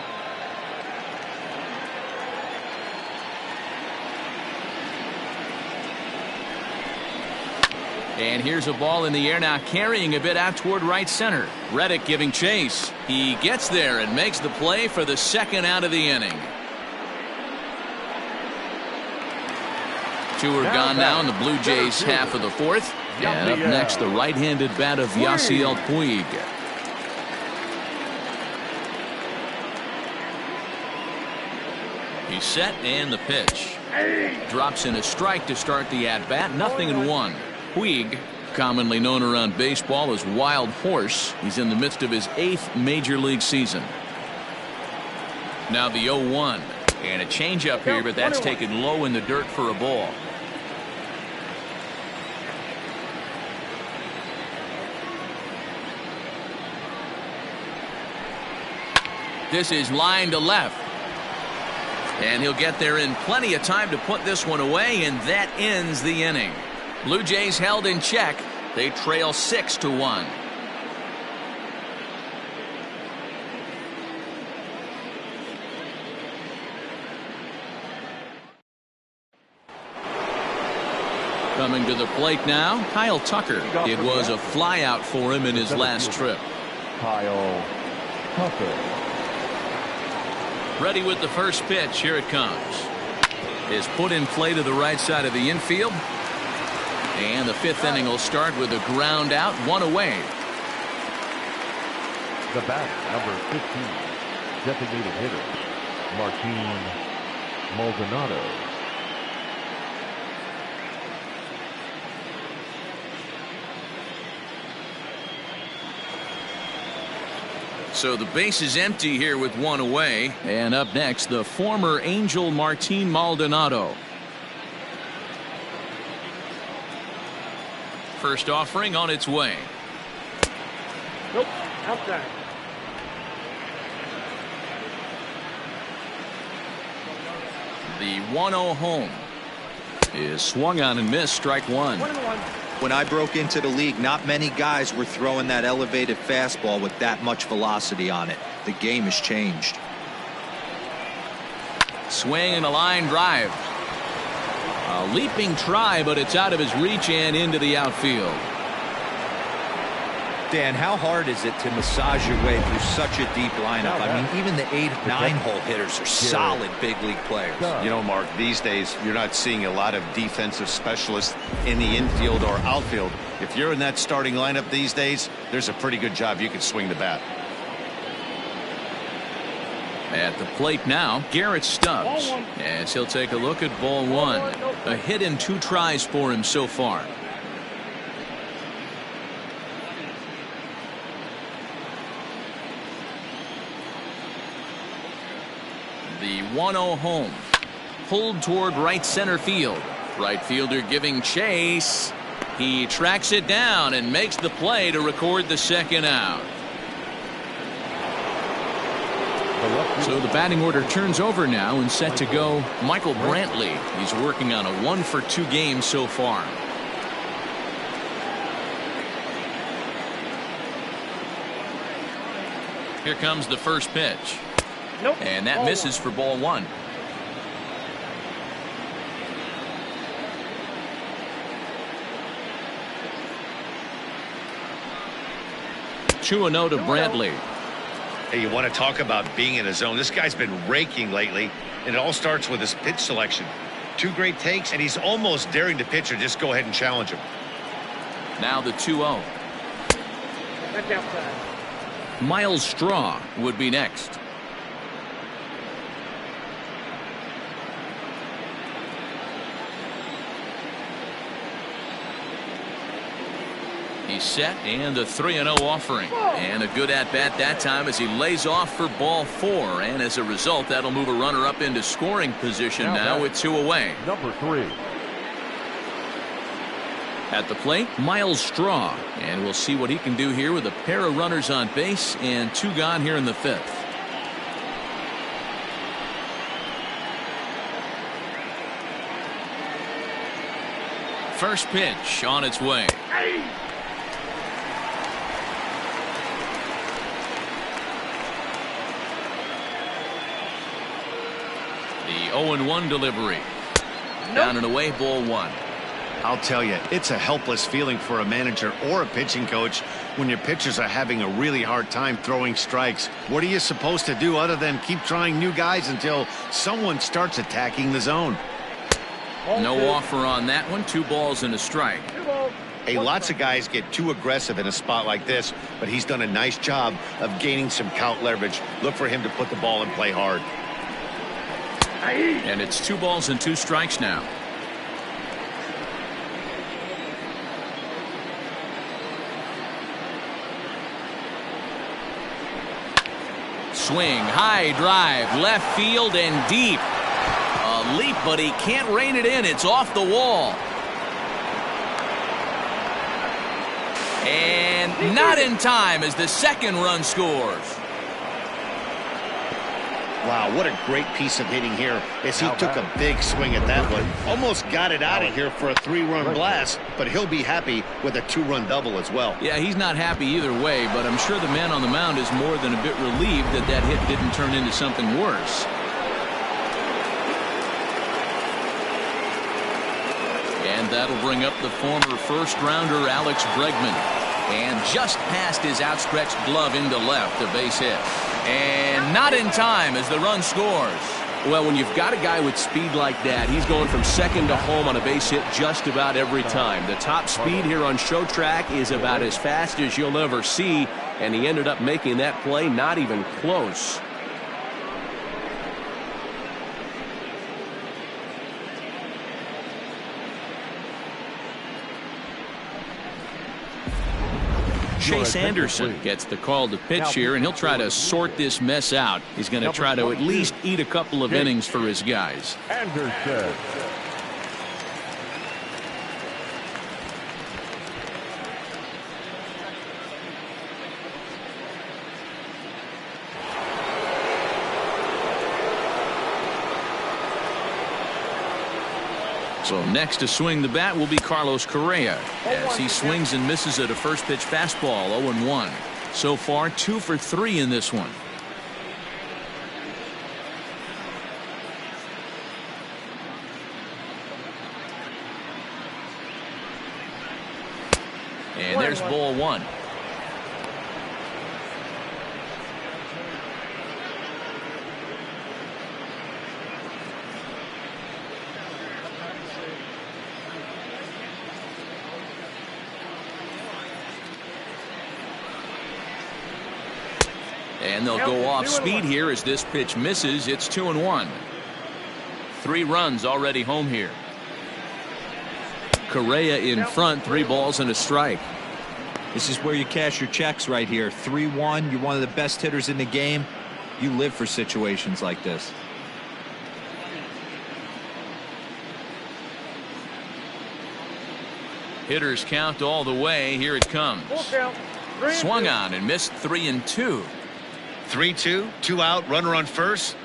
[SPEAKER 1] And here's a ball in the air now, carrying a bit out toward right center. Reddick giving chase. He gets there and makes the play for the 2nd out of the inning. 2 are gone now in the Blue Jays half of the 4th. And up next, the right-handed bat of Yasiel Puig. He's set and the pitch. Drops in a strike to start the at-bat. 0-1. Puig, commonly known around baseball as Wild Horse. He's in the midst of his 8th major league season. Now the 0-1. And a changeup here, but that's taken low in the dirt for a ball. This is line to left. And he'll get there in plenty of time to put this one away, and that ends the inning. Blue Jays held in check. They trail 6-1. Coming to the plate now, Kyle Tucker. It was a flyout for him in his last trip.
[SPEAKER 6] Kyle Tucker.
[SPEAKER 1] Ready with the first pitch. Here it comes. Is put in play to the right side of the infield. And the 5th inning will start with a ground out, 1 away.
[SPEAKER 6] The batter, number 15, designated hitter, Martin Maldonado.
[SPEAKER 1] So the base is empty here with 1 away. And up next, the former Angel Martin Maldonado. First offering on its way.
[SPEAKER 4] Nope, outside.
[SPEAKER 1] The 1-0 home is swung on and missed. Strike 1.
[SPEAKER 4] 1-1.
[SPEAKER 3] When I broke into the league, not many guys were throwing that elevated fastball with that much velocity on it. The game has changed.
[SPEAKER 1] Swing and a line drive. A leaping try, but it's out of his reach and into the outfield.
[SPEAKER 3] Dan, how hard is it to massage your way through such a deep lineup? I mean, even the 8, 9-hole hitters are solid big league players.
[SPEAKER 2] You know, Mark, these days you're not seeing a lot of defensive specialists in the infield or outfield. If you're in that starting lineup these days, there's a pretty good job you can swing the bat.
[SPEAKER 1] At the plate now, Garrett Stubbs, as he'll take a look at ball 1. A hit and 2 tries for him so far. The 1-0 home. Pulled toward right center field. Right fielder giving chase. He tracks it down and makes the play to record the second out. So the batting order turns over now and set to go Michael Brantley. He's working on a 1-for-2 game so far. Here comes the first pitch.
[SPEAKER 4] Nope.
[SPEAKER 1] And that misses for ball 1. Two and 0 to Brantley.
[SPEAKER 2] Hey, you want to talk about being in a zone? This guy's been raking lately, and it all starts with his pitch selection. 2 great takes, and he's almost daring the pitcher just go ahead and challenge him.
[SPEAKER 1] Now the 2-0.
[SPEAKER 4] That's outside.
[SPEAKER 1] Miles Straw would be next. He's set, and a 3-0 offering. And a good at-bat that time as he lays off for ball 4. And as a result, that'll move a runner up into scoring position now with 2 away.
[SPEAKER 6] Number 3.
[SPEAKER 1] At the plate, Miles Straw. And we'll see what he can do here with a pair of runners on base and 2 gone here in the 5th. First pitch on its way. The 0-1 delivery. Down and away, ball 1.
[SPEAKER 2] I'll tell you, it's a helpless feeling for a manager or a pitching coach when your pitchers are having a really hard time throwing strikes. What are you supposed to do other than keep trying new guys until someone starts attacking the zone?
[SPEAKER 1] No offer on that one. 2 balls and a strike.
[SPEAKER 2] Hey, lots of guys get too aggressive in a spot like this, but he's done a nice job of gaining some count leverage. Look for him to put the ball and play hard.
[SPEAKER 1] And it's 2 balls and 2 strikes now. Swing, high drive, left field and deep. A leap, but he can't rein it in. It's off the wall. And not in time as the second run scores.
[SPEAKER 2] Wow, what a great piece of hitting here as he took a big swing at that one. Almost got it out of here for a 3-run blast, but he'll be happy with a 2-run double as well.
[SPEAKER 1] Yeah, he's not happy either way, but I'm sure the man on the mound is more than a bit relieved that that hit didn't turn into something worse. And that'll bring up the former first-rounder Alex Bregman. And just past his outstretched glove into left, a base hit. And not in time as the run scores. Well, when you've got a guy with speed like that, he's going from second to home on a base hit just about every time. The top speed here on Show Track is about as fast as you'll ever see, and he ended up making that play not even close. Chase Anderson gets the call to pitch here, and he'll try to sort this mess out. He's going to try to at least eat a couple of innings for his guys.
[SPEAKER 6] Anderson.
[SPEAKER 1] So next to swing the bat will be Carlos Correa as he swings and misses at a first pitch fastball. 0-1. So far 2 for 3 in this one. And there's ball one. And they'll go off speed here as this pitch misses. It's 2-1. 3 runs already home here. Correa in front, 3 balls and a strike.
[SPEAKER 3] This is where you cash your checks right here. 3-1. You're one of the best hitters in the game. You live for situations like this.
[SPEAKER 1] Hitters count all the way. Here it comes. Swung on and missed 3-2.
[SPEAKER 2] 3-2, 2 out, runner on first.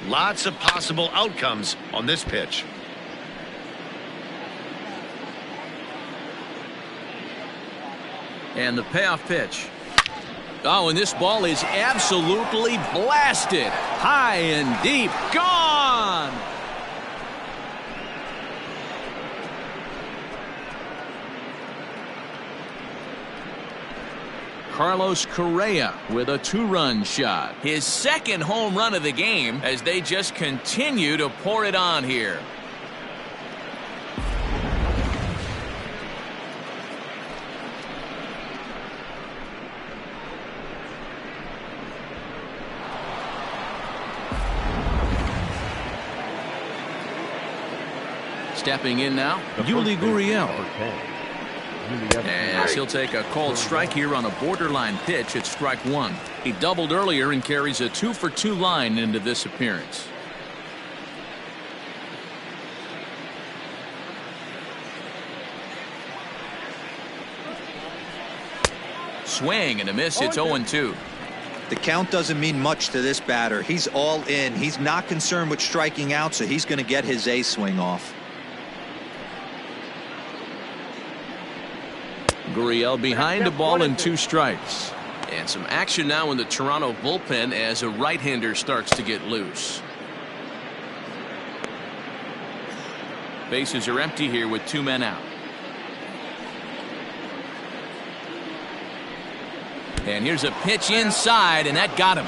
[SPEAKER 2] Lots of possible outcomes on this pitch.
[SPEAKER 1] And the payoff pitch. Oh, and this ball is absolutely blasted. High and deep. Gone! Carlos Correa with a 2-run shot. His second home run of the game as they just continue to pour it on here. Stepping in now, Yuli Gurriel. As he'll take a called strike here on a borderline pitch at strike 1. He doubled earlier and carries a 2-for-2 line into this appearance. Swing and a miss. It's 0-2.
[SPEAKER 3] The count doesn't mean much to this batter. He's all in. He's not concerned with striking out, so he's going to get his A swing off.
[SPEAKER 1] Gurriel behind a ball and 2 strikes. And some action now in the Toronto bullpen as a right-hander starts to get loose. Bases are empty here with 2 men out. And here's a pitch inside, and that got him.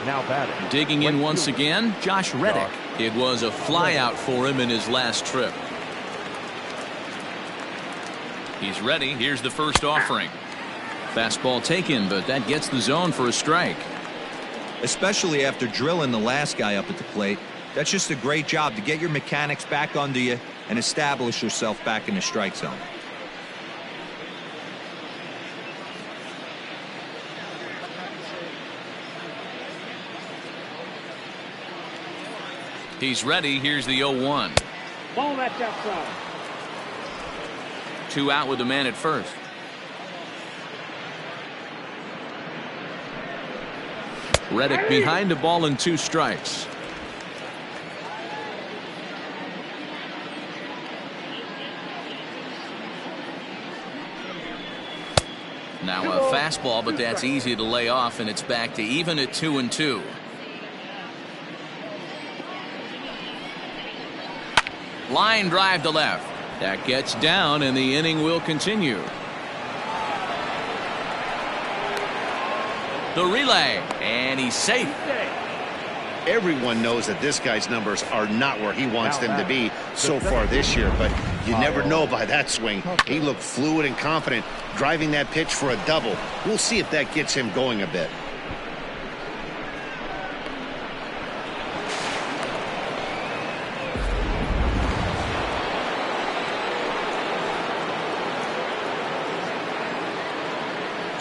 [SPEAKER 6] Now batting.
[SPEAKER 1] Digging in once again, Josh Reddick. It was a flyout for him in his last trip. He's ready. Here's the first offering. Fastball taken, but that gets the zone for a strike.
[SPEAKER 3] Especially after drilling the last guy up at the plate. That's just a great job to get your mechanics back under you and establish yourself back in the strike zone.
[SPEAKER 1] He's ready. Here's the 0-1.
[SPEAKER 4] Ball that's outside.
[SPEAKER 1] 2 out with the man at first. Reddick behind the ball and 2 strikes. Now a fastball, but that's easy to lay off, and it's back to even at 2-2. Line drive to left. That gets down, and the inning will continue. The relay, and he's safe.
[SPEAKER 2] Everyone knows that this guy's numbers are not where he wants them to be so far this year, but you never know by that swing. He looked fluid and confident, driving that pitch for a double. We'll see if that gets him going a bit.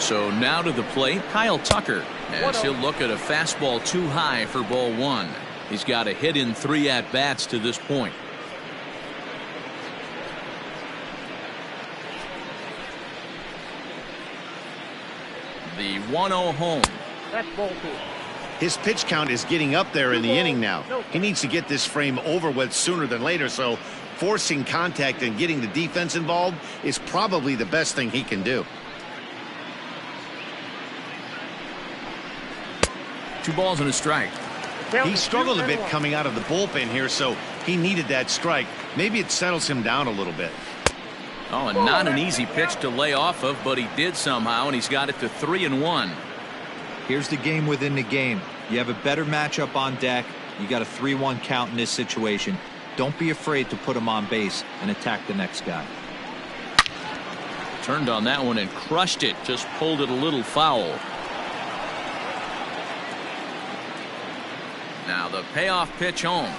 [SPEAKER 1] So now to the plate, Kyle Tucker, as he'll look at a fastball too high for ball 1. He's got a hit in 3 at-bats to this point. The 1-0 home.
[SPEAKER 4] That's ball 2.
[SPEAKER 2] His pitch count is getting up there in the inning now. He needs to get this frame over with sooner than later, so forcing contact and getting the defense involved is probably the best thing he can do.
[SPEAKER 1] 2 balls and a strike.
[SPEAKER 2] He struggled a bit coming out of the bullpen here, so he needed that strike. Maybe it settles him down a little bit.
[SPEAKER 1] Oh, and not an easy pitch to lay off of, but he did somehow, and he's got it to 3-1.
[SPEAKER 3] Here's the game within the game. You have a better matchup on deck. You got a 3-1 count in this situation. Don't be afraid to put him on base and attack the next guy.
[SPEAKER 1] Turned on that one and crushed it. Just pulled it a little foul. Now the payoff pitch home.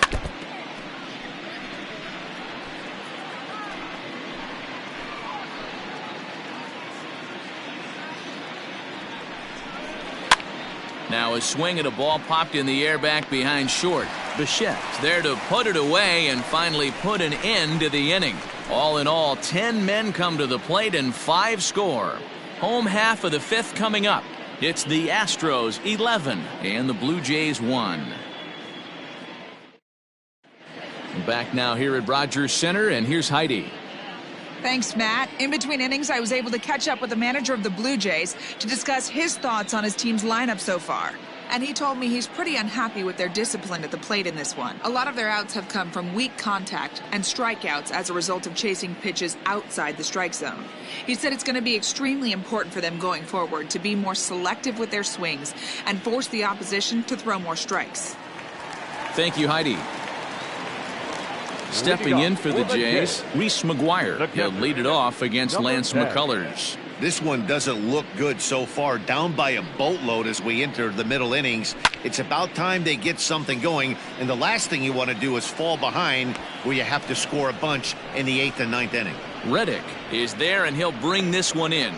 [SPEAKER 1] Now a swing at a ball popped in the air back behind short. Bichette there to put it away and finally put an end to the inning. All in all, 10 men come to the plate and 5 score. Home half of the 5th coming up. It's the Astros 11 and the Blue Jays 1. Back now here at Rogers Center, and here's Heidi.
[SPEAKER 5] Thanks, Matt. In between innings, I was able to catch up with the manager of the Blue Jays to discuss his thoughts on his team's lineup so far. And he told me he's pretty unhappy with their discipline at the plate in this one. A lot of their outs have come from weak contact and strikeouts as a result of chasing pitches outside the strike zone. He said it's going to be extremely important for them going forward to be more selective with their swings and force the opposition to throw more strikes.
[SPEAKER 1] Thank you, Heidi. Stepping in for the Jays, Reese McGuire. He'll lead it off against Lance McCullers.
[SPEAKER 2] This one doesn't look good so far. Down by a boatload as we enter the middle innings. It's about time they get something going, and the last thing you want to do is fall behind where you have to score a bunch in the 8th and 9th inning.
[SPEAKER 1] Reddick is there, and he'll bring this one in.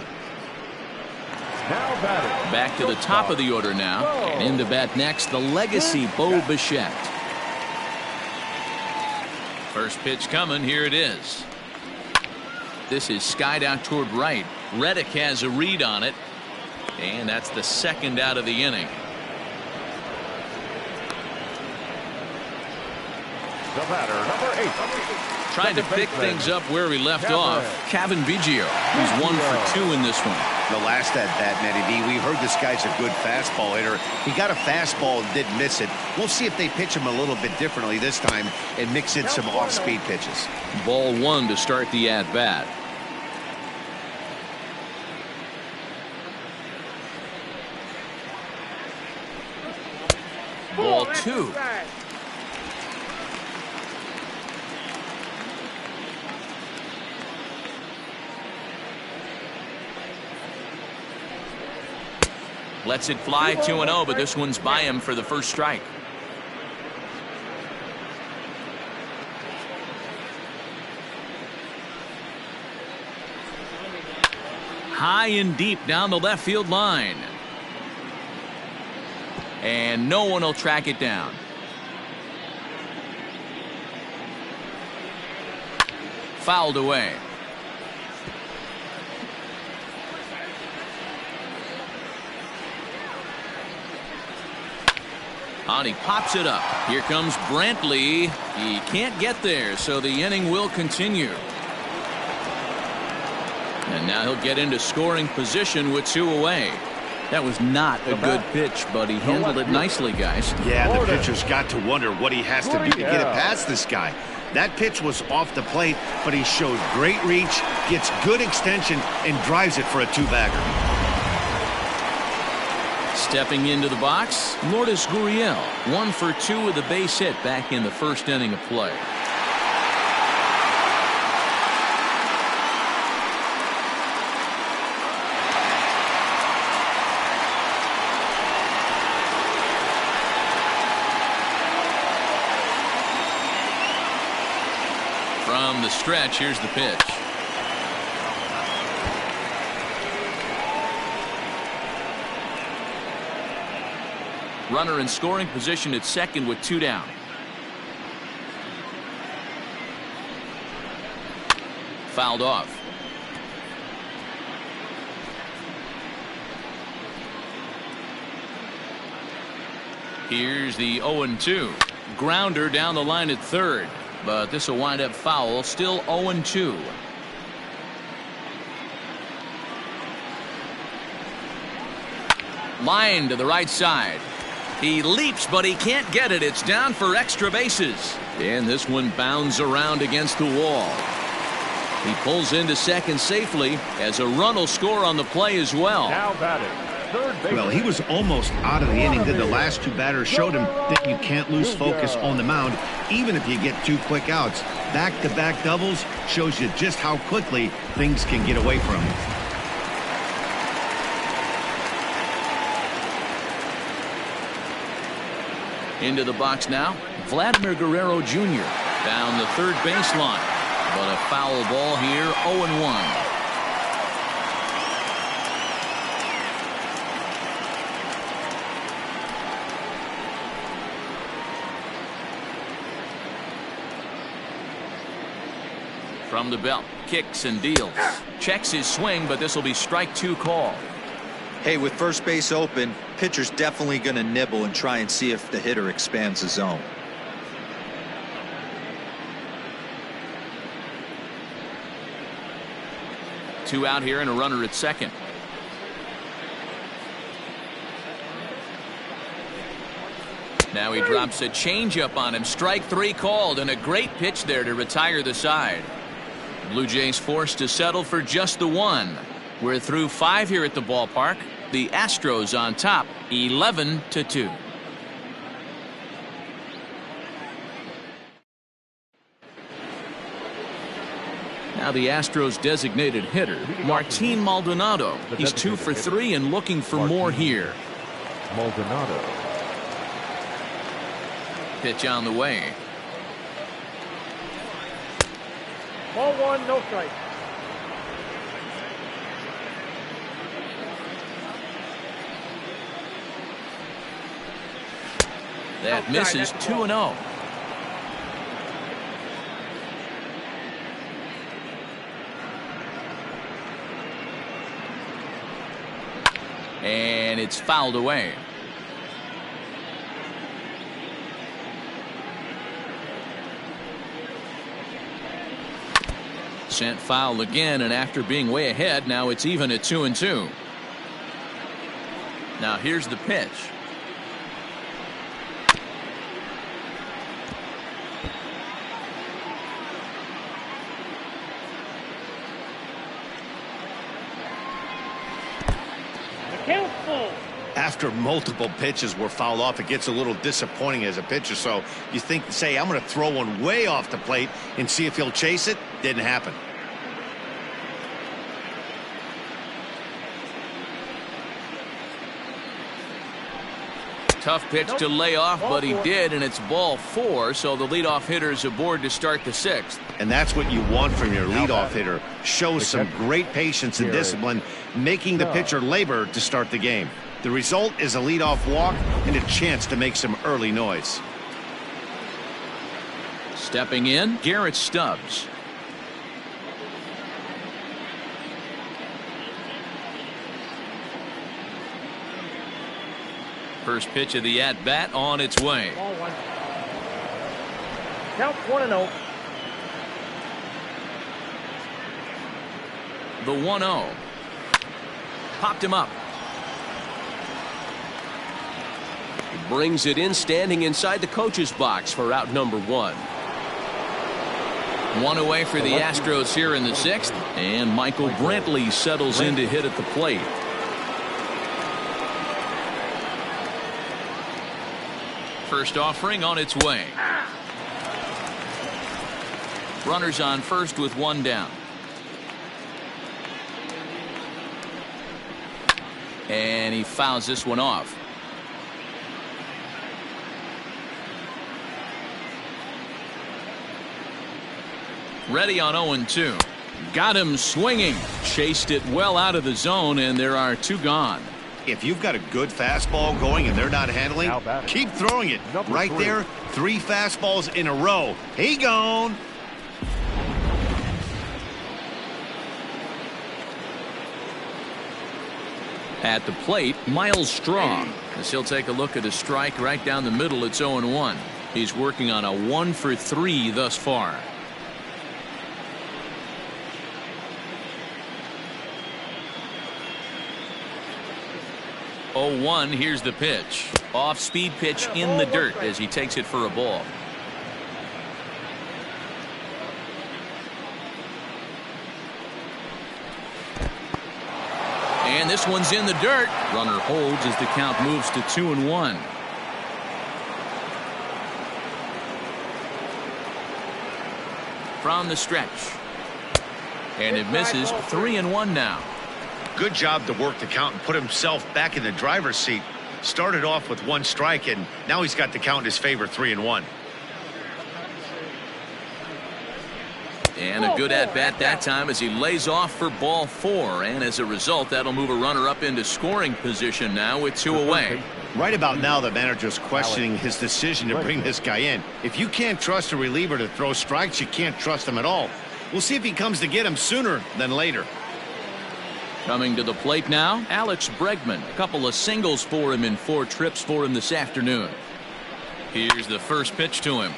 [SPEAKER 1] Back to the top of the order now. And in to bat next, the legacy Bo Bichette. First pitch coming. Here it is. This is skied out toward right. Reddick has a read on it, and that's the second out of the inning.
[SPEAKER 6] The batter, number 8.
[SPEAKER 1] Trying to pick things up where we left off, Cavan Biggio. He's 1 for 2 in this one.
[SPEAKER 2] The last at bat, Matty D, we heard this guy's a good fastball hitter. He got a fastball and didn't miss it. We'll see if they pitch him a little bit differently this time and mix in some off-speed pitches.
[SPEAKER 1] Ball 1 to start the at-bat. Ball 2. Lets it fly 2-0, but this one's by him for the first strike. High and deep down the left field line. And no one will track it down. Fouled away. And he pops it up. Here comes Brantley. He can't get there, so the inning will continue. And now he'll get into scoring position with 2 away. That was not a good pitch, but he handled it nicely, guys.
[SPEAKER 2] Yeah, the pitcher's got to wonder what he has to do to get it past this guy. That pitch was off the plate, but he showed great reach, gets good extension, and drives it for a 2-bagger.
[SPEAKER 1] Stepping into the box, Lourdes Gurriel, 1 for 2 with a base hit back in the first inning of play. From the stretch, here's the pitch. Runner in scoring position at second with 2 down. Fouled off. Here's the 0-2. Grounder down the line at third, but this will wind up foul. Still 0-2. Line to the right side. He leaps, but he can't get it. It's down for extra bases. And this one bounds around against the wall. He pulls into second safely as a run will score on the play as well.
[SPEAKER 6] Now batting, third base.
[SPEAKER 2] Well, he was almost out of the inning. Then the last two batters showed him that you can't lose focus on the mound, even if you get 2 quick outs. Back-to-back doubles shows you just how quickly things can get away from him.
[SPEAKER 1] Into the box now, Vladimir Guerrero Jr. down the third baseline. But a foul ball here, 0-1. From the belt, kicks and deals. Checks his swing, but this will be strike 2 call.
[SPEAKER 3] Hey, with first base open, pitcher's definitely going to nibble and try and see if the hitter expands the zone.
[SPEAKER 1] Two out here and a runner at second. Now he drops a changeup on him. Strike 3 called, and a great pitch there to retire the side. Blue Jays forced to settle for just the 1. We're through 5 here at the ballpark. The Astros on top, 11-2. Now the Astros designated hitter, Martin Maldonado. He's 2 for 3 and looking for more here.
[SPEAKER 6] Maldonado.
[SPEAKER 1] Pitch on the way.
[SPEAKER 4] Ball 1, no strike.
[SPEAKER 1] That misses 2-0. And it's fouled away. Sent foul again, and after being way ahead, now it's even at 2-2. Now here's the pitch.
[SPEAKER 2] After multiple pitches were fouled off, it gets a little disappointing as a pitcher. So you think, say, I'm going to throw one way off the plate and see if he'll chase it. Didn't happen.
[SPEAKER 1] Tough pitch to lay off, but he did, and it's ball 4, so the leadoff hitter's aboard to start the 6th.
[SPEAKER 2] And that's what you want from your leadoff hitter. Shows some great patience and discipline, making the pitcher labor to start the game. The result is a leadoff walk and a chance to make some early noise.
[SPEAKER 1] Stepping in, Garrett Stubbs. First pitch of the at-bat on its way.
[SPEAKER 4] Ball 1. Count 1-0.
[SPEAKER 1] The 1-0. Popped him up.
[SPEAKER 7] Brings it in, standing inside the coach's box for out number 1.
[SPEAKER 1] 1 away for the Astros here in the 6th, and Michael Brantley settles in to hit at the plate. First offering on its way. Runners on first with 1 down. And he fouls this one off. Ready on 0-2. Got him swinging. Chased it well out of the zone, and there are 2 gone.
[SPEAKER 2] If you've got a good fastball going and they're not handling, keep throwing it. Right there, 3 fastballs in a row. He gone.
[SPEAKER 1] At the plate, Miles Strong, as he'll take a look at a strike right down the middle. It's 0-1. He's working on a 1 for 3 thus far. 0-1. Here's the pitch. Off speed pitch in the dirt as he takes it for a ball. this one's in the dirt. Runner holds as the count moves to 2-1. From the stretch. And it misses. 3-1 now.
[SPEAKER 2] Good job to work the count and put himself back in the driver's seat. Started off with 1 strike, and now he's got the count in his favor, 3-1.
[SPEAKER 1] And a good at-bat that time as he lays off for ball 4. And as a result, that'll move a runner up into scoring position now with 2 away.
[SPEAKER 2] Right about now, the manager's questioning his decision to bring this guy in. If you can't trust a reliever to throw strikes, you can't trust him at all. We'll see if he comes to get him sooner than later.
[SPEAKER 1] Coming to the plate now, Alex Bregman. A couple of singles for him in 4 trips for him this afternoon. Here's the first pitch to him.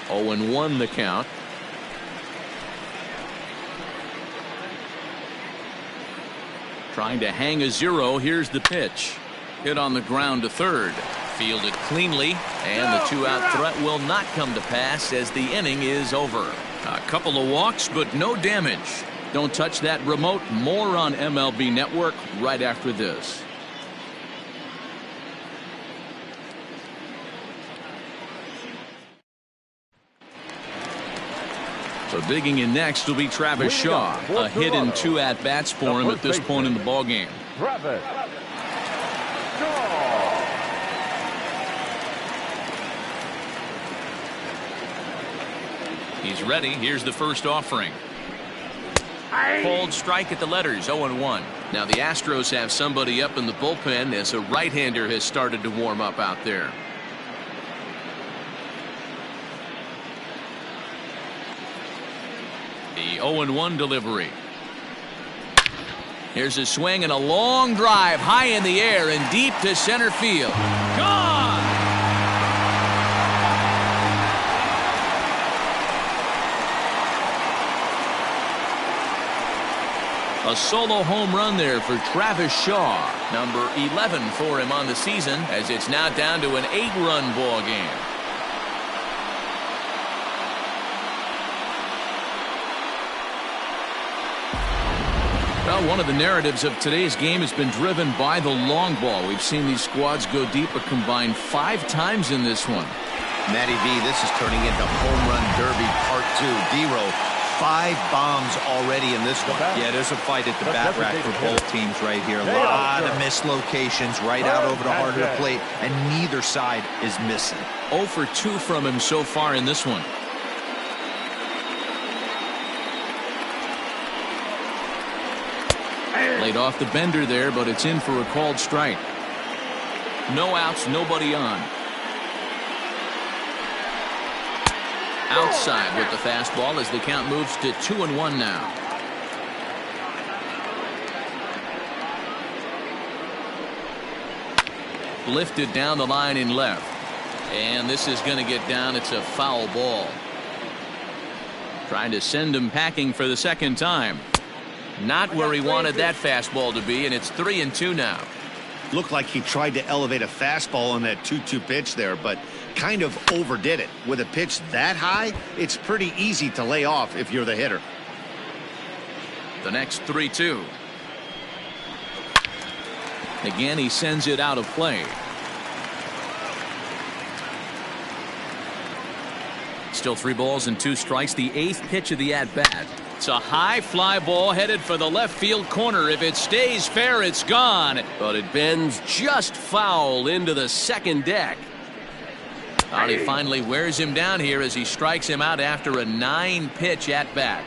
[SPEAKER 1] 0-1 the count. Trying to hang a 0. Here's the pitch. Hit on the ground to third. Fielded cleanly, and the 2-out threat will not come to pass as the inning is over. A couple of walks, but no damage. Don't touch that remote. More on MLB Network right after this. So digging in next will be Travis Shaw. A hit and 2 at-bats for him at this point in the ballgame.
[SPEAKER 6] Travis Shaw.
[SPEAKER 1] He's ready. Here's the first offering. Cold strike at the letters. 0-1. Now the Astros have somebody up in the bullpen as a right-hander has started to warm up out there. The 0-1 delivery. Here's a swing and a long drive high in the air and deep to center field. Gone! A solo home run there for Travis Shaw. Number 11 for him on the season as it's now down to an 8-run ball game. Well, one of the narratives of today's game has been driven by the long ball. We've seen these squads go deep, but combined 5 times in this one.
[SPEAKER 2] Matty V, this is turning into Home Run Derby Part 2. D-Row, 5 bombs already in this one.
[SPEAKER 3] Yeah, there's a fight at the bat rack for both teams right here. A lot of mislocations right out over the heart of the plate, and neither side is missing.
[SPEAKER 1] 0 for 2 from him so far in this one. Laid off the bender there, but it's in for a called strike. No outs, nobody on. Outside with the fastball as the count moves to 2-1 now. Lifted down the line in left. And this is going to get down. It's a foul ball. Trying to send him packing for the second time. Not where he wanted that fastball to be, and it's 3-2 now.
[SPEAKER 2] Looked like he tried to elevate a fastball on that 2-2 pitch there, but kind of overdid it. With a pitch that high, it's pretty easy to lay off if you're the hitter.
[SPEAKER 1] The next 3-2. Again, he sends it out of play. Still 3 balls and 2 strikes. The 8th pitch of the at-bat. It's a high fly ball headed for the left field corner. If it stays fair, it's gone.
[SPEAKER 7] But it bends just foul into the second deck.
[SPEAKER 1] He finally wears him down here as he strikes him out after a 9-pitch at-bat.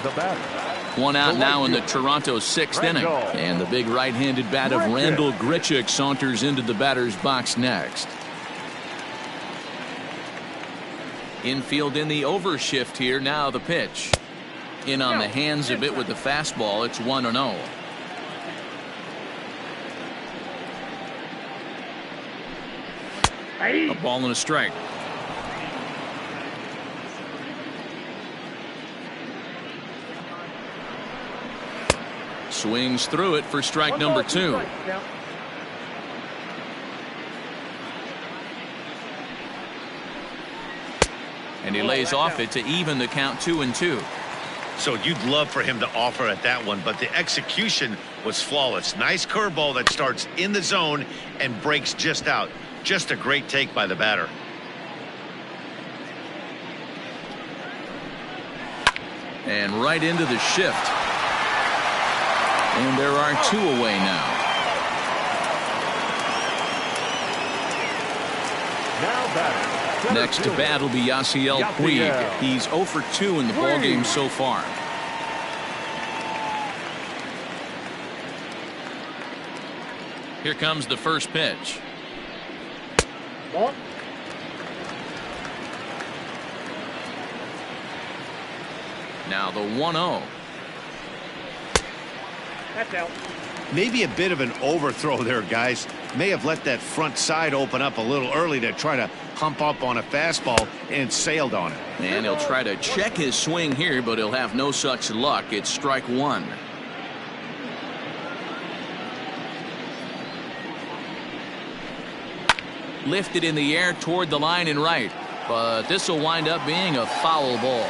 [SPEAKER 6] The batter.
[SPEAKER 1] 1 out now in the Toronto 6th inning. And the big right-handed bat of Randal Grichuk saunters into the batter's box next. Infield in the overshift here. Now the pitch. In on the hands a bit with the fastball. It's 1-0. A ball and a strike. Swings through it for strike number 2. And he lays off it to even the count 2-2.
[SPEAKER 2] So you'd love for him to offer at that one, but the execution was flawless. Nice curveball that starts in the zone and breaks just out. Just a great take by the batter.
[SPEAKER 1] And right into the shift. And there are 2 away now.
[SPEAKER 6] Now batting.
[SPEAKER 1] Next to bat will be Yasiel Puig. He's 0 for 2 in the ballgame so far. Here comes the first pitch.
[SPEAKER 4] Ball.
[SPEAKER 1] Now the 1-0.
[SPEAKER 4] That's out.
[SPEAKER 2] Maybe a bit of an overthrow there, guys. May have let that front side open up a little early to try to hump up on a fastball and sailed on it.
[SPEAKER 1] And he'll try to check his swing here, but he'll have no such luck. It's strike 1. Lifted in the air toward the line and right, but this will wind up being a foul ball.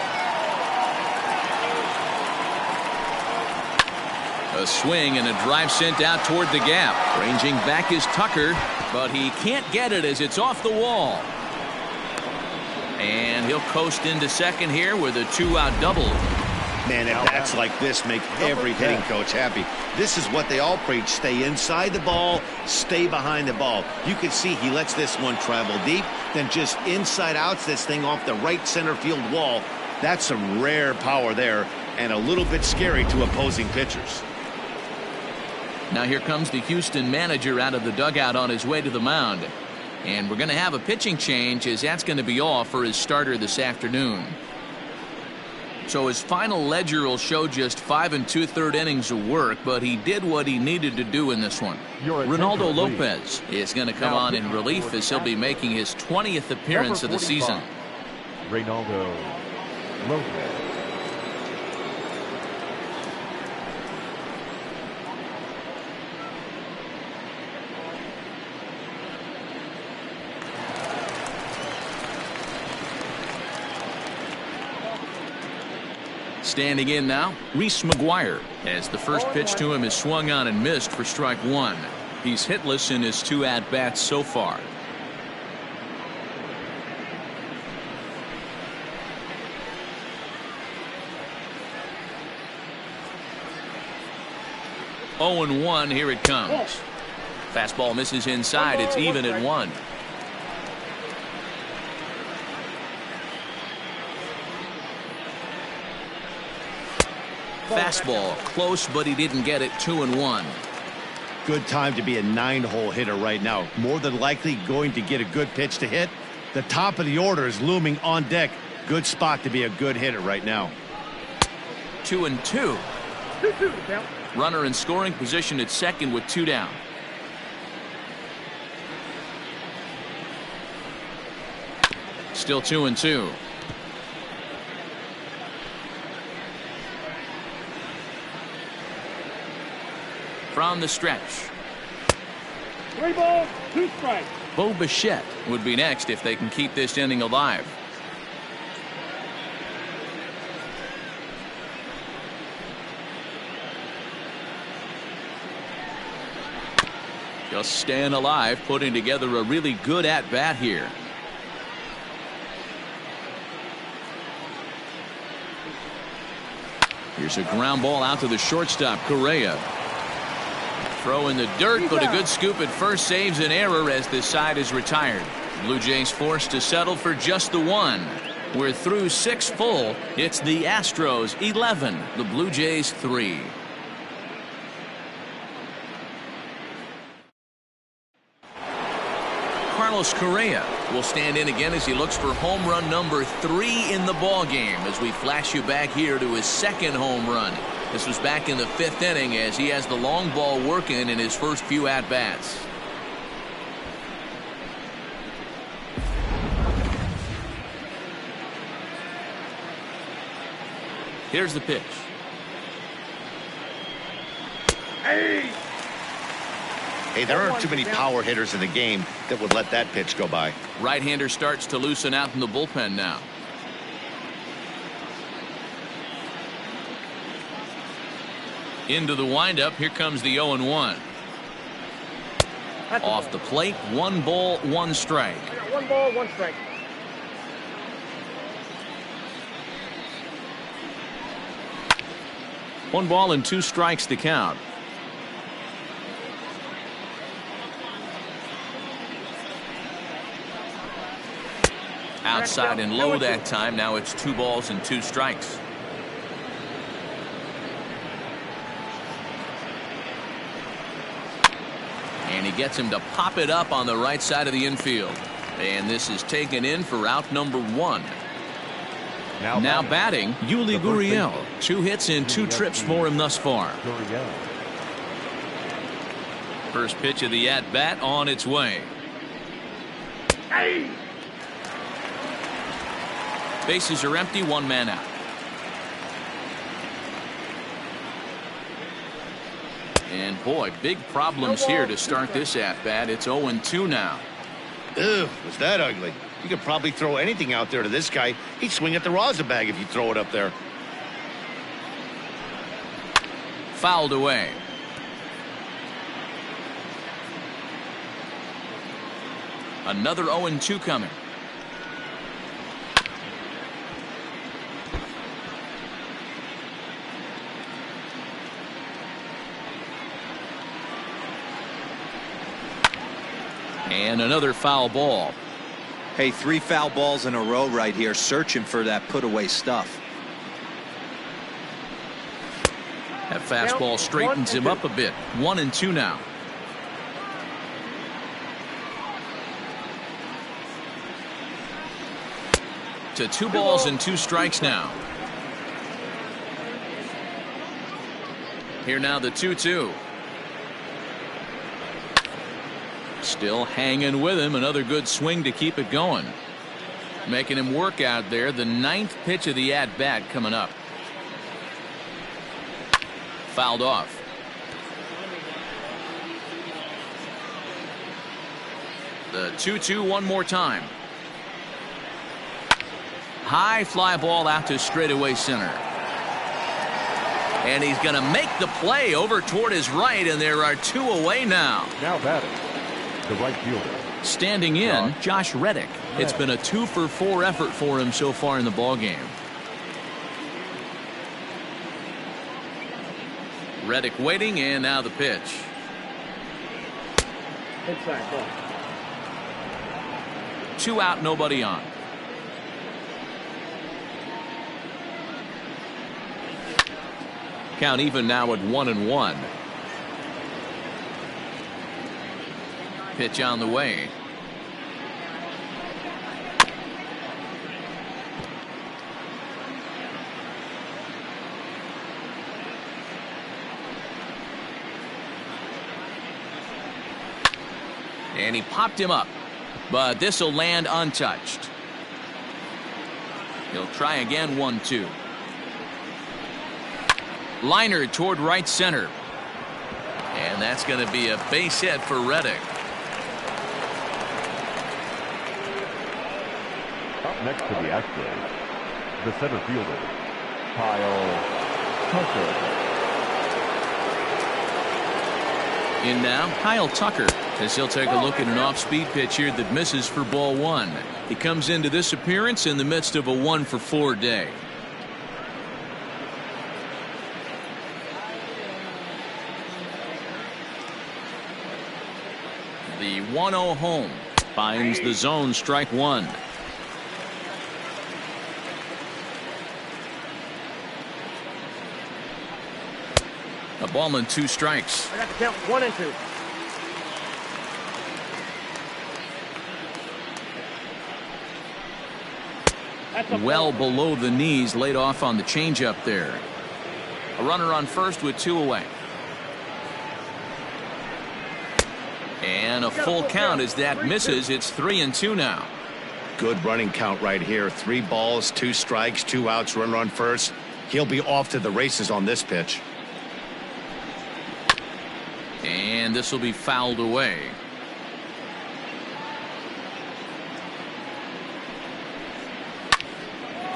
[SPEAKER 1] A swing and a drive sent out toward the gap. Ranging back is Tucker, but he can't get it as it's off the wall. And he'll coast into second here with a 2-out double.
[SPEAKER 2] Man, if that's like this, make every hitting coach happy. This is what they all preach. Stay inside the ball, stay behind the ball. You can see he lets this one travel deep, then just inside outs this thing off the right center field wall. That's some rare power there and a little bit scary to opposing pitchers.
[SPEAKER 1] Now here comes the Houston manager out of the dugout on his way to the mound. And we're going to have a pitching change, as that's going to be off for his starter this afternoon. So his final ledger will show just 5 2/3 innings of work, but he did what he needed to do in this one. Ronaldo Lopez is going to come on in relief as he'll be making his 20th appearance of the season.
[SPEAKER 6] Ronaldo Lopez.
[SPEAKER 1] Standing in now, Reese McGuire, as the first pitch to him is swung on and missed for strike 1. He's hitless in his 2 at-bats so far. Oh and 1, here it comes. Fastball misses inside. It's even at 1. Fastball close, but he didn't get it. 2-1.
[SPEAKER 2] Good time to be a 9-hole hitter right now. More than likely going to get a good pitch to hit. The top of the order is looming on deck. Good spot to be a good hitter right now.
[SPEAKER 1] 2-2.
[SPEAKER 4] 2-2 count.
[SPEAKER 1] Runner in scoring position at second with 2 down. Still 2-2. From the stretch.
[SPEAKER 4] 3 balls, 2 strikes.
[SPEAKER 1] Bo Bichette would be next if they can keep this inning alive. Just staying alive, putting together a really good at-bat here. Here's a ground ball out to the shortstop, Correa. Throw in the dirt, but a good scoop at first saves an error as this side is retired. Blue Jays forced to settle for just the 1. We're through 6 full. It's the Astros 11, the Blue Jays 3. Carlos Correa will stand in again as he looks for home run number 3 in the ball game as we flash you back here to his 2nd home run. This was back in the 5th inning as he has the long ball working in his first few at-bats. Here's the pitch.
[SPEAKER 4] Hey!
[SPEAKER 2] Hey, there aren't too many power hitters in the game that would let that pitch go by.
[SPEAKER 1] Right-hander starts to loosen out in the bullpen now. Into the windup. Here comes the 0-1. Off the plate, 1 ball, 1 strike.
[SPEAKER 4] 1 ball, 1 strike.
[SPEAKER 1] One ball and 2 strikes to count. Outside and low that time. Now it's 2 balls and 2 strikes. And he gets him to pop it up on the right side of the infield. And this is taken in for out number 1. Now batting, Yuli Gurriel. 2 hits and 2 trips for him thus far. First pitch of the at-bat on its way.
[SPEAKER 4] Hey!
[SPEAKER 1] Bases are empty, 1 man out. And boy, big problems here to start this at-bat. It's 0-2 now.
[SPEAKER 2] Ew, was that ugly? You could probably throw anything out there to this guy. He'd swing at the rosin bag if you throw it up there.
[SPEAKER 1] Fouled away. Another 0-2 coming. And another foul ball.
[SPEAKER 3] Hey, 3 foul balls in a row right here, searching for that put away stuff.
[SPEAKER 1] That fastball straightens him up a bit. 1-2 now. To 2 balls and 2 strikes now. Here now the 2-2. Still hanging with him. Another good swing to keep it going. Making him work out there. The 9th pitch of the at-bat coming up. Fouled off. The 2-2 one more time. High fly ball out to straightaway center. And he's going to make the play over toward his right, and there are 2 away now.
[SPEAKER 6] Now batting, the right fielder.
[SPEAKER 1] Standing in, Josh Reddick. It's been a 2-for-4 effort for him so far in the ballgame. Reddick waiting, and now the pitch.
[SPEAKER 4] Inside ball.
[SPEAKER 1] 2 out, nobody on. Count even now at 1-1. Pitch on the way. And he popped him up, but this will land untouched. He'll try again. 1-2. Liner toward right center. And that's going to be a base hit for Reddick.
[SPEAKER 6] Up next to the Astros, the center fielder, Kyle Tucker.
[SPEAKER 1] In now, Kyle Tucker, as he'll take a look at an off-speed pitch here that misses for ball 1. He comes into this appearance in the midst of a 1-for-4 day. The 1-0 home finds the zone, strike 1. A ball and 2 strikes.
[SPEAKER 4] I got to count 1 and 2.
[SPEAKER 1] Well below the knees, laid off on the changeup there. A runner on first with 2 away. And a full count as that misses. It's 3-2 now.
[SPEAKER 2] Good running count right here. 3 balls, 2 strikes, 2 outs, runner on first. He'll be off to the races on this pitch.
[SPEAKER 1] And this will be fouled away.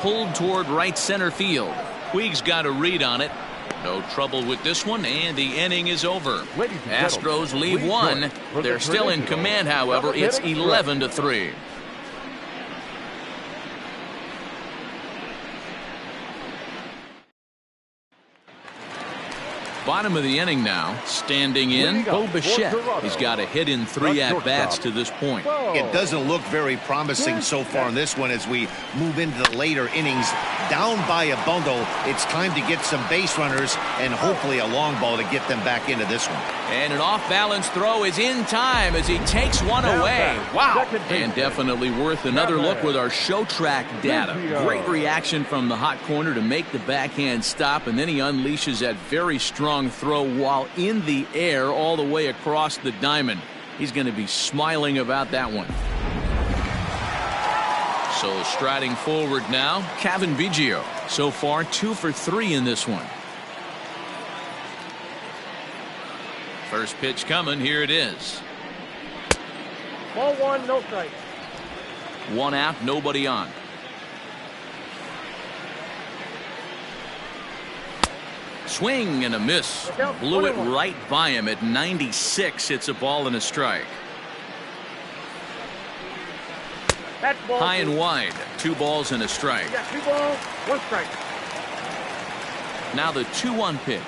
[SPEAKER 1] Pulled toward right center field. Puig's got a read on it. No trouble with this one, and the inning is over.
[SPEAKER 6] Ladies and gentlemen,
[SPEAKER 1] Astros leave
[SPEAKER 6] please
[SPEAKER 1] one.
[SPEAKER 6] join for the
[SPEAKER 1] They're still in
[SPEAKER 6] traditional
[SPEAKER 1] command, however.
[SPEAKER 6] double
[SPEAKER 1] It's
[SPEAKER 6] hitting
[SPEAKER 1] 11-3. Bottom of the inning now. Standing in, Bo Bichette. He's got a hit in 3 at-bats to this point.
[SPEAKER 2] It doesn't look very promising so far in this one as we move into the later innings. Down by a bundle, it's time to get some base runners and hopefully a long ball to get them back into this one.
[SPEAKER 1] And an off-balance throw is in time as he takes one away. Wow. And definitely worth another look with our show track data. Great reaction from the hot corner to make the backhand stop, and then he unleashes that very strong throw while in the air all the way across the diamond. He's going to be smiling about that one. So striding forward now, Cavan Biggio. So far 2 for 3 in this one. First pitch coming. Here it is.
[SPEAKER 4] Ball 1, no strike.
[SPEAKER 1] 1 out, nobody on. Swing and a miss. Blew it right by him at 96. It's a ball and a strike.
[SPEAKER 4] That's ball
[SPEAKER 1] High
[SPEAKER 4] 2.
[SPEAKER 1] and wide. 2 balls and a strike.
[SPEAKER 4] You got 2 balls, 1 strike.
[SPEAKER 1] Now the 2-1 pitch.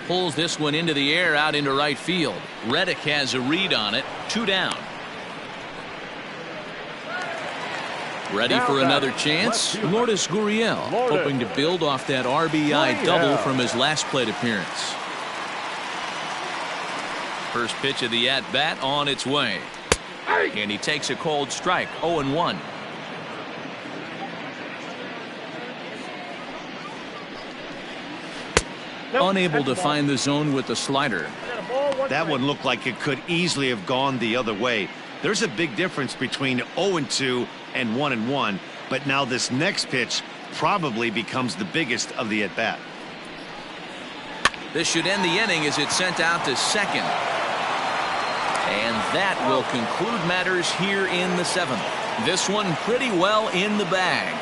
[SPEAKER 1] Pulls this one into the air out into right field. Reddick has a read on it. 2 down. Ready for another chance? Lourdes Gurriel, hoping to build off that RBI double from his last plate appearance. First pitch of the at-bat on its way. And he takes a cold strike. 0-1. Unable to find the zone with the slider.
[SPEAKER 2] That one looked like it could easily have gone the other way. There's a big difference between 0-2 and 1-1, but now this next pitch probably becomes the biggest of the at-bat.
[SPEAKER 1] This should end the inning as it's sent out to second. And that will conclude matters here in the 7th. This one pretty well in the bag.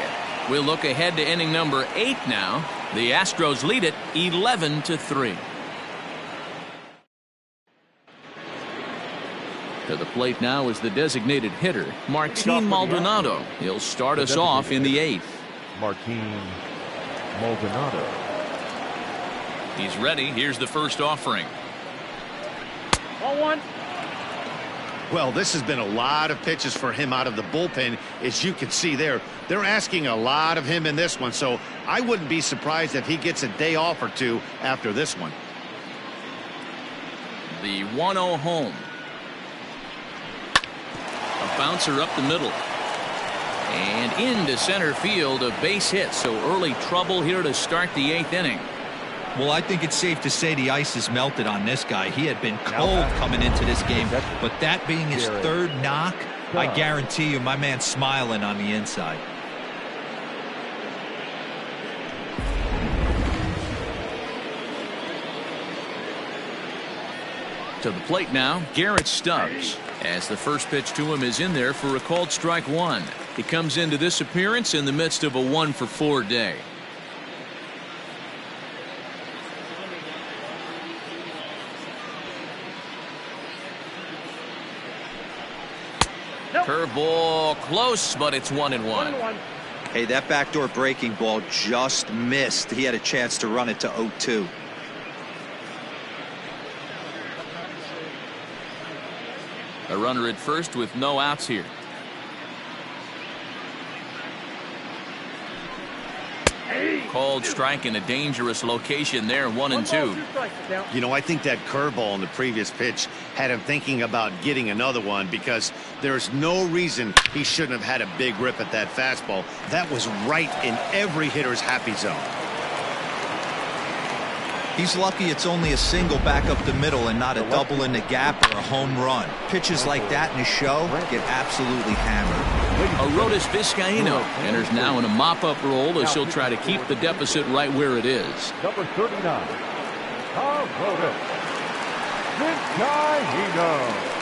[SPEAKER 1] We'll look ahead to inning number 8 now. The Astros lead it 11-3. To the plate now is the designated hitter, Martin Maldonado. He'll start us off in the 8th.
[SPEAKER 6] Martin Maldonado.
[SPEAKER 1] He's ready. Here's the first offering.
[SPEAKER 4] Ball 1.
[SPEAKER 2] Well, this has been a lot of pitches for him out of the bullpen. As you can see there, they're asking a lot of him in this one, so I wouldn't be surprised if he gets a day off or 2 after this one.
[SPEAKER 1] The 1-0 home. A bouncer up the middle. And into center field, a base hit. So early trouble here to start the 8th inning.
[SPEAKER 3] Well, I think it's safe to say the ice has melted on this guy. He had been cold coming into this game, but that being his 3rd knock, I guarantee you my man's smiling on the inside.
[SPEAKER 1] To the plate now, Garrett Stubbs. As the first pitch to him is in there for a called strike 1. He comes into this appearance in the midst of a 1-for-4 day. Curveball close, but it's 1-1.
[SPEAKER 3] Hey, that backdoor breaking ball just missed. He had a chance to run it to 0-2.
[SPEAKER 1] A runner at first with no outs here. Called strike in a dangerous location there, 1-2.
[SPEAKER 2] You know, I think that curveball in the previous pitch had him thinking about getting another one because there's no reason he shouldn't have had a big rip at that fastball. That was right in every hitter's happy zone.
[SPEAKER 3] He's lucky it's only a single back up the middle and not a double in the gap or a home run. Pitches like that in a show get absolutely hammered.
[SPEAKER 1] Arodys Vizcaino enters now in a mop-up role as he'll try to keep the deficit right where it is.
[SPEAKER 6] Number 39, Arodys Vizcaino.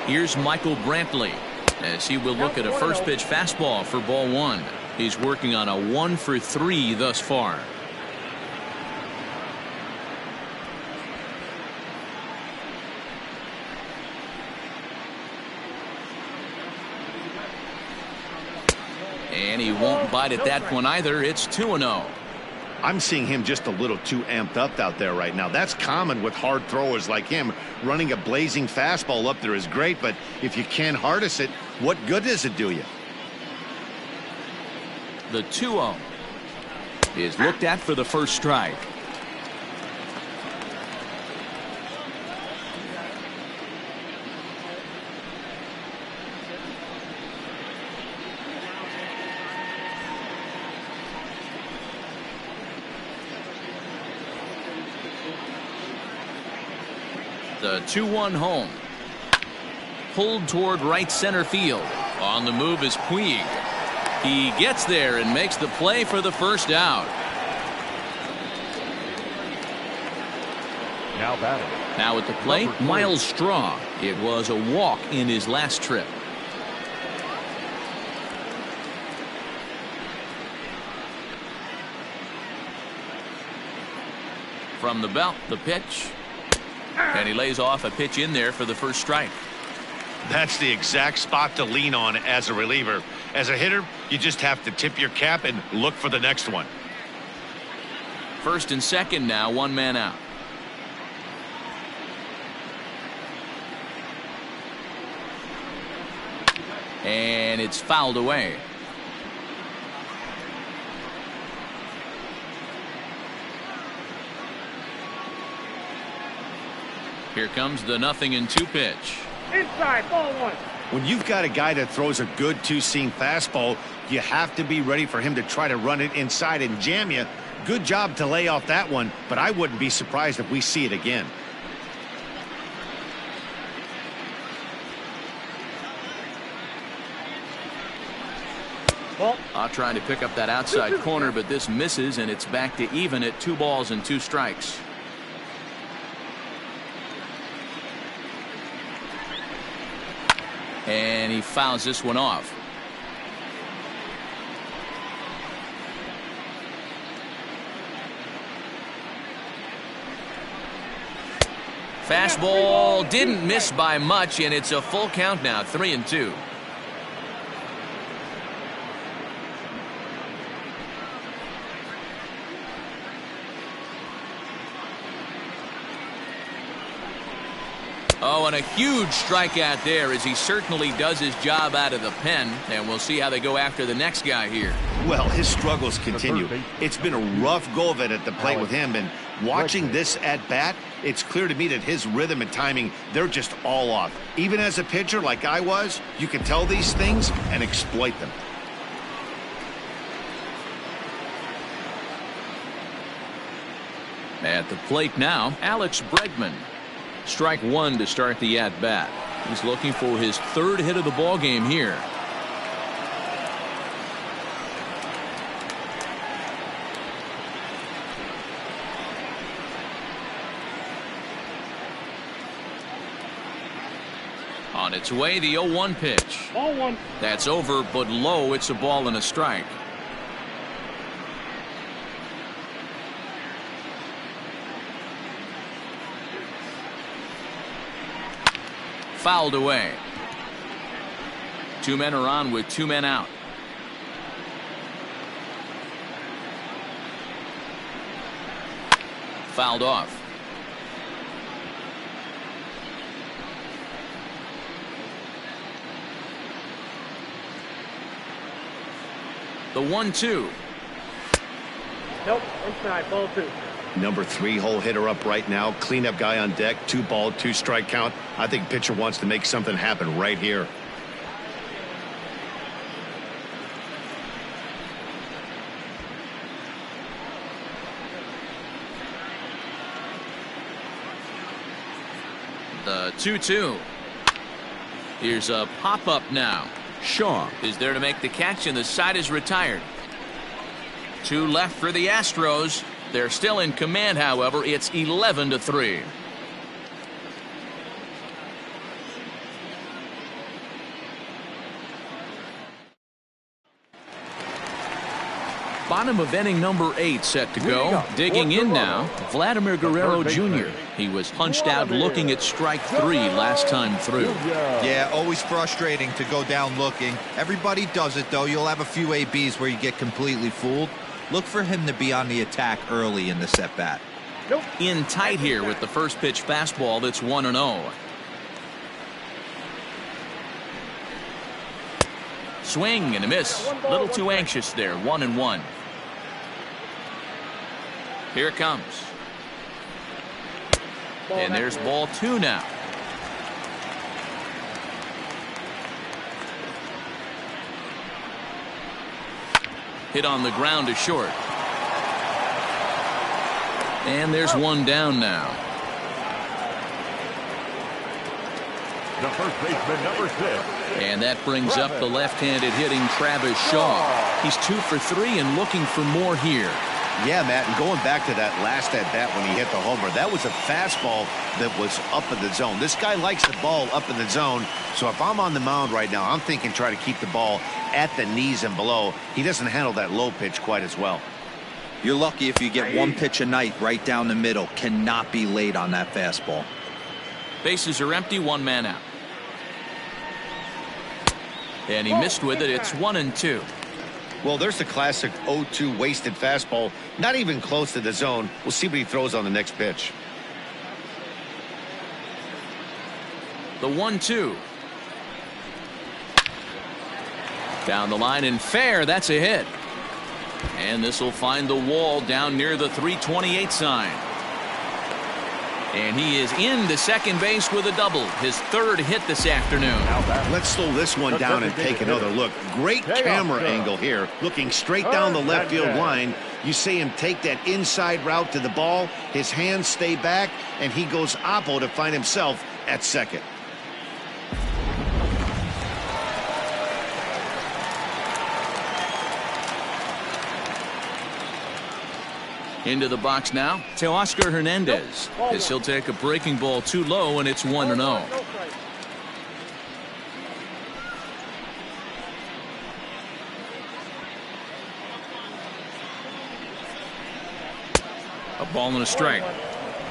[SPEAKER 1] Here's Michael Brantley as he will look at a first pitch fastball for ball one. He's working on a 1 for 3 thus far. And he won't bite at that one either. It's 2-0.
[SPEAKER 2] I'm seeing him just a little too amped up out there right now. That's common with hard throwers like him. Running a blazing fastball up there is great, but if you can't harness it, what good does it do you?
[SPEAKER 1] The 2-0 is looked at for the first strike. The 2-1 home. Pulled toward right center field. On the move is Puig. He gets there and makes the play for the first out.
[SPEAKER 6] Now batting.
[SPEAKER 1] Now at the plate, Miles Straw. It was a walk in his last trip. From the belt, the pitch. And he lays off a pitch in there for the first strike.
[SPEAKER 2] That's the exact spot to lean on as a reliever. As a hitter, you just have to tip your cap and look for the next one.
[SPEAKER 1] First and second now, one man out. And it's fouled away. Here comes the 0-2 pitch.
[SPEAKER 4] Inside, ball one.
[SPEAKER 2] When you've got a guy that throws a good two-seam fastball, you have to be ready for him to try to run it inside and jam you. Good job to lay off that one, but I wouldn't be surprised if we see it again.
[SPEAKER 1] Trying to pick up that outside corner, but this misses, and it's back to even at 2 balls and 2 strikes. And he fouls this one off. Fastball didn't miss by much, and it's a full count now, 3-2. Oh, and a huge strikeout there as he certainly does his job out of the pen. And we'll see how they go after the next guy here.
[SPEAKER 2] Well, his struggles continue. It's been a rough go of it at the plate with him. And watching this at bat, it's clear to me that his rhythm and timing, they're just all off. Even as a pitcher like I was, you can tell these things and exploit them.
[SPEAKER 1] At the plate now, Alex Bregman. Strike one to start the at-bat. He's looking for his 3rd hit of the ball game here. On its way, the 0-1 pitch.
[SPEAKER 4] Ball one.
[SPEAKER 1] That's over, but low. It's a ball and a strike. Fouled away. 2 men are on with 2 men out. Fouled off. The 1-2.
[SPEAKER 4] Nope, inside, ball 2.
[SPEAKER 2] Number 3 hole hitter up right now. Cleanup guy on deck. 2 ball, 2 strike count. I think pitcher wants to make something happen right here.
[SPEAKER 1] The 2-2. Here's a pop-up now. Shaw is there to make the catch, and the side is retired. 2 left for the Astros. They're still in command, however. It's 11-3. Bottom of inning number 8 set to go. Digging in now, Vladimir Guerrero Jr. He was punched out looking at strike 3 last time through.
[SPEAKER 3] Yeah, always frustrating to go down looking. Everybody does it, though. You'll have a few ABs where you get completely fooled. Look for him to be on the attack early in this at-bat.
[SPEAKER 1] In tight here with the first pitch fastball that's 1-0. Swing and a miss. A little too anxious there. 1-1. Here it comes. And there's ball 2 now. Hit on the ground to short. And there's 1 down now.
[SPEAKER 6] The first baseman, number 6.
[SPEAKER 1] And that brings up the left-handed hitting Travis Shaw. He's 2 for 3 and looking for more here.
[SPEAKER 2] Yeah, Matt, and going back to that last at-bat when he hit the homer, that was a fastball that was up in the zone. This guy likes the ball up in the zone, so if I'm on the mound right now, I'm thinking try to keep the ball at the knees and below. He doesn't handle that low pitch quite as well.
[SPEAKER 3] You're lucky if you get 1 pitch a night right down the middle. Cannot be late on that fastball.
[SPEAKER 1] Bases are empty, 1 man out. And he missed with it. It's 1-2.
[SPEAKER 2] Well, there's the classic 0-2 wasted fastball. Not even close to the zone. We'll see what he throws on the next pitch.
[SPEAKER 1] The 1-2. Down the line and fair. That's a hit. And this will find the wall down near the 328 sign. And he is into second base with a double. His 3rd hit this afternoon.
[SPEAKER 2] Let's slow this one down and take another look. Great camera angle here. Looking straight down the left field line. You see him take that inside route to the ball. His hands stay back, and he goes oppo to find himself at second.
[SPEAKER 1] Into the box now, Teoscar Hernandez. As he'll take a breaking ball too low, and it's 1-0. A ball and a strike.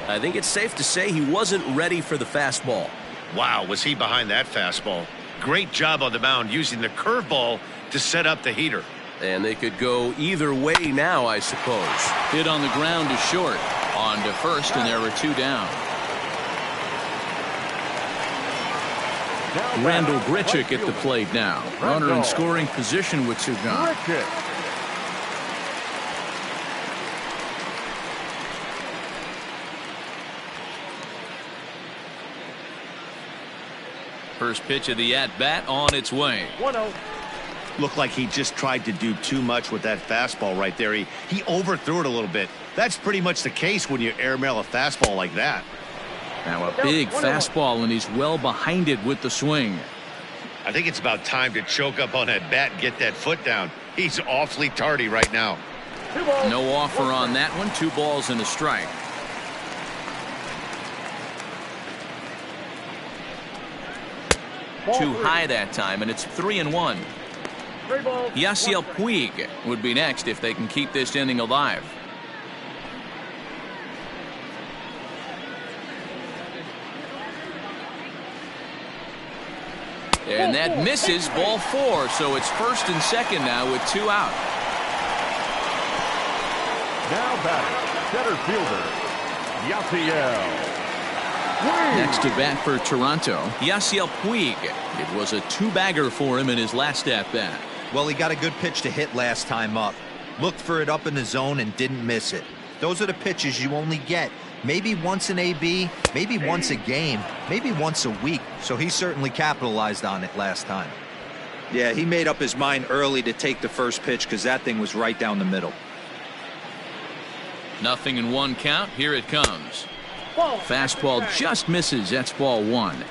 [SPEAKER 1] I think it's safe to say he wasn't ready for the fastball.
[SPEAKER 2] Wow, was he behind that fastball. Great job on the mound using the curveball to set up the heater.
[SPEAKER 7] And they could go either way now, I suppose.
[SPEAKER 1] Hit on the ground to short. On to first, and there are 2 down. Randall Grichuk at the plate now. Runner in scoring position with 2 gone. First pitch of the at-bat on its way.
[SPEAKER 4] 1-0.
[SPEAKER 2] Looked like he just tried to do too much with that fastball right there. He overthrew it a little bit. That's pretty much the case when you airmail a fastball like that.
[SPEAKER 1] Now a big fastball, and he's well behind it with the swing.
[SPEAKER 2] I think it's about time to choke up on that bat and get that foot down. He's awfully tardy right now.
[SPEAKER 1] No offer on that one. 2 balls and a strike. Too high that time, and it's 3-1. Yasiel Puig would be next if they can keep this inning alive. And that misses, ball 4, so it's first and second now with 2 out.
[SPEAKER 6] Now batting, center fielder, Yasiel.
[SPEAKER 1] Next to bat for Toronto, Yasiel Puig. It was a 2-bagger for him in his last at-bat.
[SPEAKER 3] Well, he got a good pitch to hit last time up. Looked for it up in the zone and didn't miss it. Those are the pitches you only get maybe once an AB, maybe once a game, maybe once a week. So he certainly capitalized on it last time. Yeah, he made up his mind early to take the first pitch because that thing was right down the middle.
[SPEAKER 1] 0-1 count. Here it comes. Fastball just misses. That's ball 1.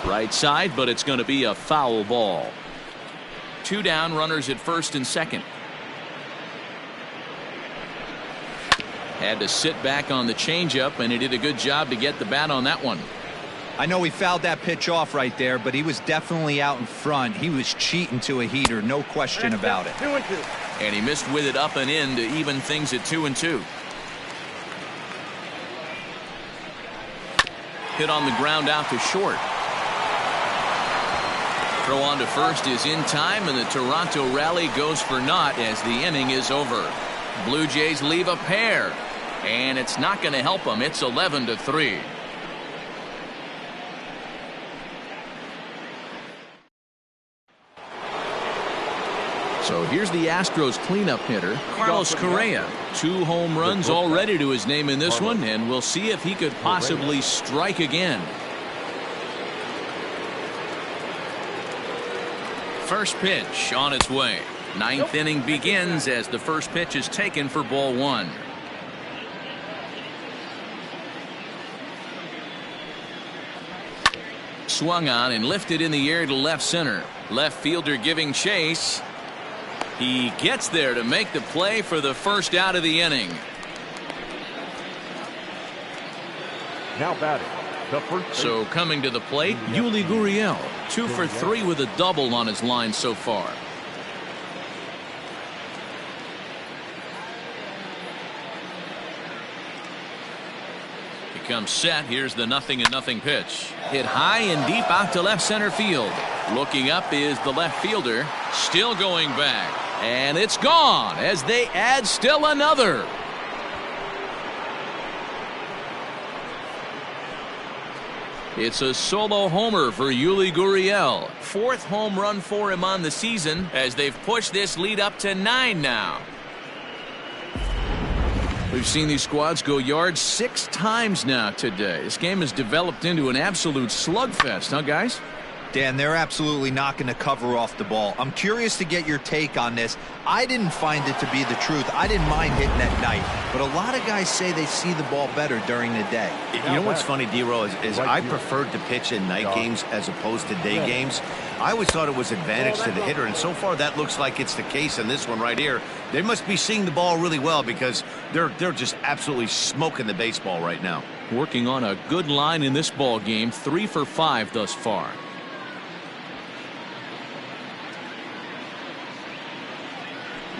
[SPEAKER 1] Right side, but it's going to be a foul ball. 2 down, runners at first and second. Had to sit back on the changeup, and he did a good job to get the bat on that one.
[SPEAKER 3] I know he fouled that pitch off right there, but he was definitely out in front. He was cheating to a heater, no question about it.
[SPEAKER 4] 2-2.
[SPEAKER 1] And he missed with it up and in to even things at 2-2. Hit on the ground out to short. Throw on to first is in time, and the Toronto rally goes for naught as the inning is over. Blue Jays leave a pair, and it's not going to help them. It's 11-3. So here's the Astros cleanup hitter, Carlos Correa. 2 home runs already to his name in this one, and we'll see if he could possibly strike again. First pitch on its way. Ninth inning begins as the first pitch is taken for ball 1. Swung on and lifted in the air to left center. Left fielder giving chase. He gets there to make the play for the first out of the inning.
[SPEAKER 6] Now batting, the first.
[SPEAKER 1] So coming to the plate, Yuli Gurriel, 2 for 3 with a double on his line so far. He comes set. Here's the 0-0 pitch. Hit high and deep out to left center field. Looking up is the left fielder. Still going back. And it's gone as they add still another. It's a solo homer for Yuli Gurriel. 4th home run for him on the season as they've pushed this lead up to 9 now. We've seen these squads go yards 6 times now today. This game has developed into an absolute slugfest, huh, guys?
[SPEAKER 3] Dan, they're absolutely not going to cover off the ball. I'm curious to get your take on this. I didn't find it to be the truth. I didn't mind hitting at night, but a lot of guys say they see the ball better during the day.
[SPEAKER 2] You know what's funny, D-Row, is I preferred to pitch in night games as opposed to day games. I always thought it was advantage to the hitter, and so far that looks like it's the case in this one right here. They must be seeing the ball really well because they're just absolutely smoking the baseball right now.
[SPEAKER 1] Working on a good line in this ball game, 3 for 5 thus far.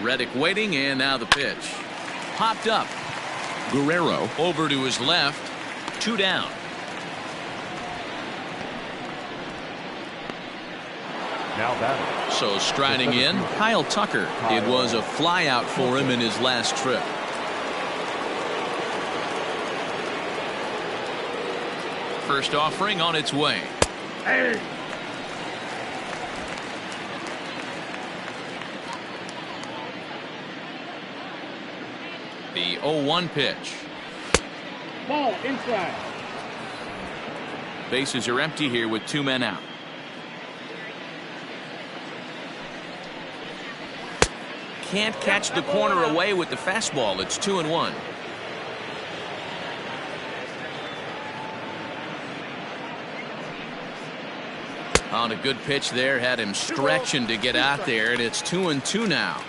[SPEAKER 1] Reddick waiting, and now the pitch. Popped up. Guerrero over to his left. 2 down.
[SPEAKER 6] Now batting.
[SPEAKER 1] So striding in, Kyle Tucker. It was a fly out for him in his last trip. First offering on its way.
[SPEAKER 4] Hey.
[SPEAKER 1] The 0-1 pitch.
[SPEAKER 4] Ball inside.
[SPEAKER 1] Bases are empty here with 2 men out. Can't catch the corner away with the fastball. It's 2-1. On a good pitch there, had him stretching to get out there, and it's 2-2 now.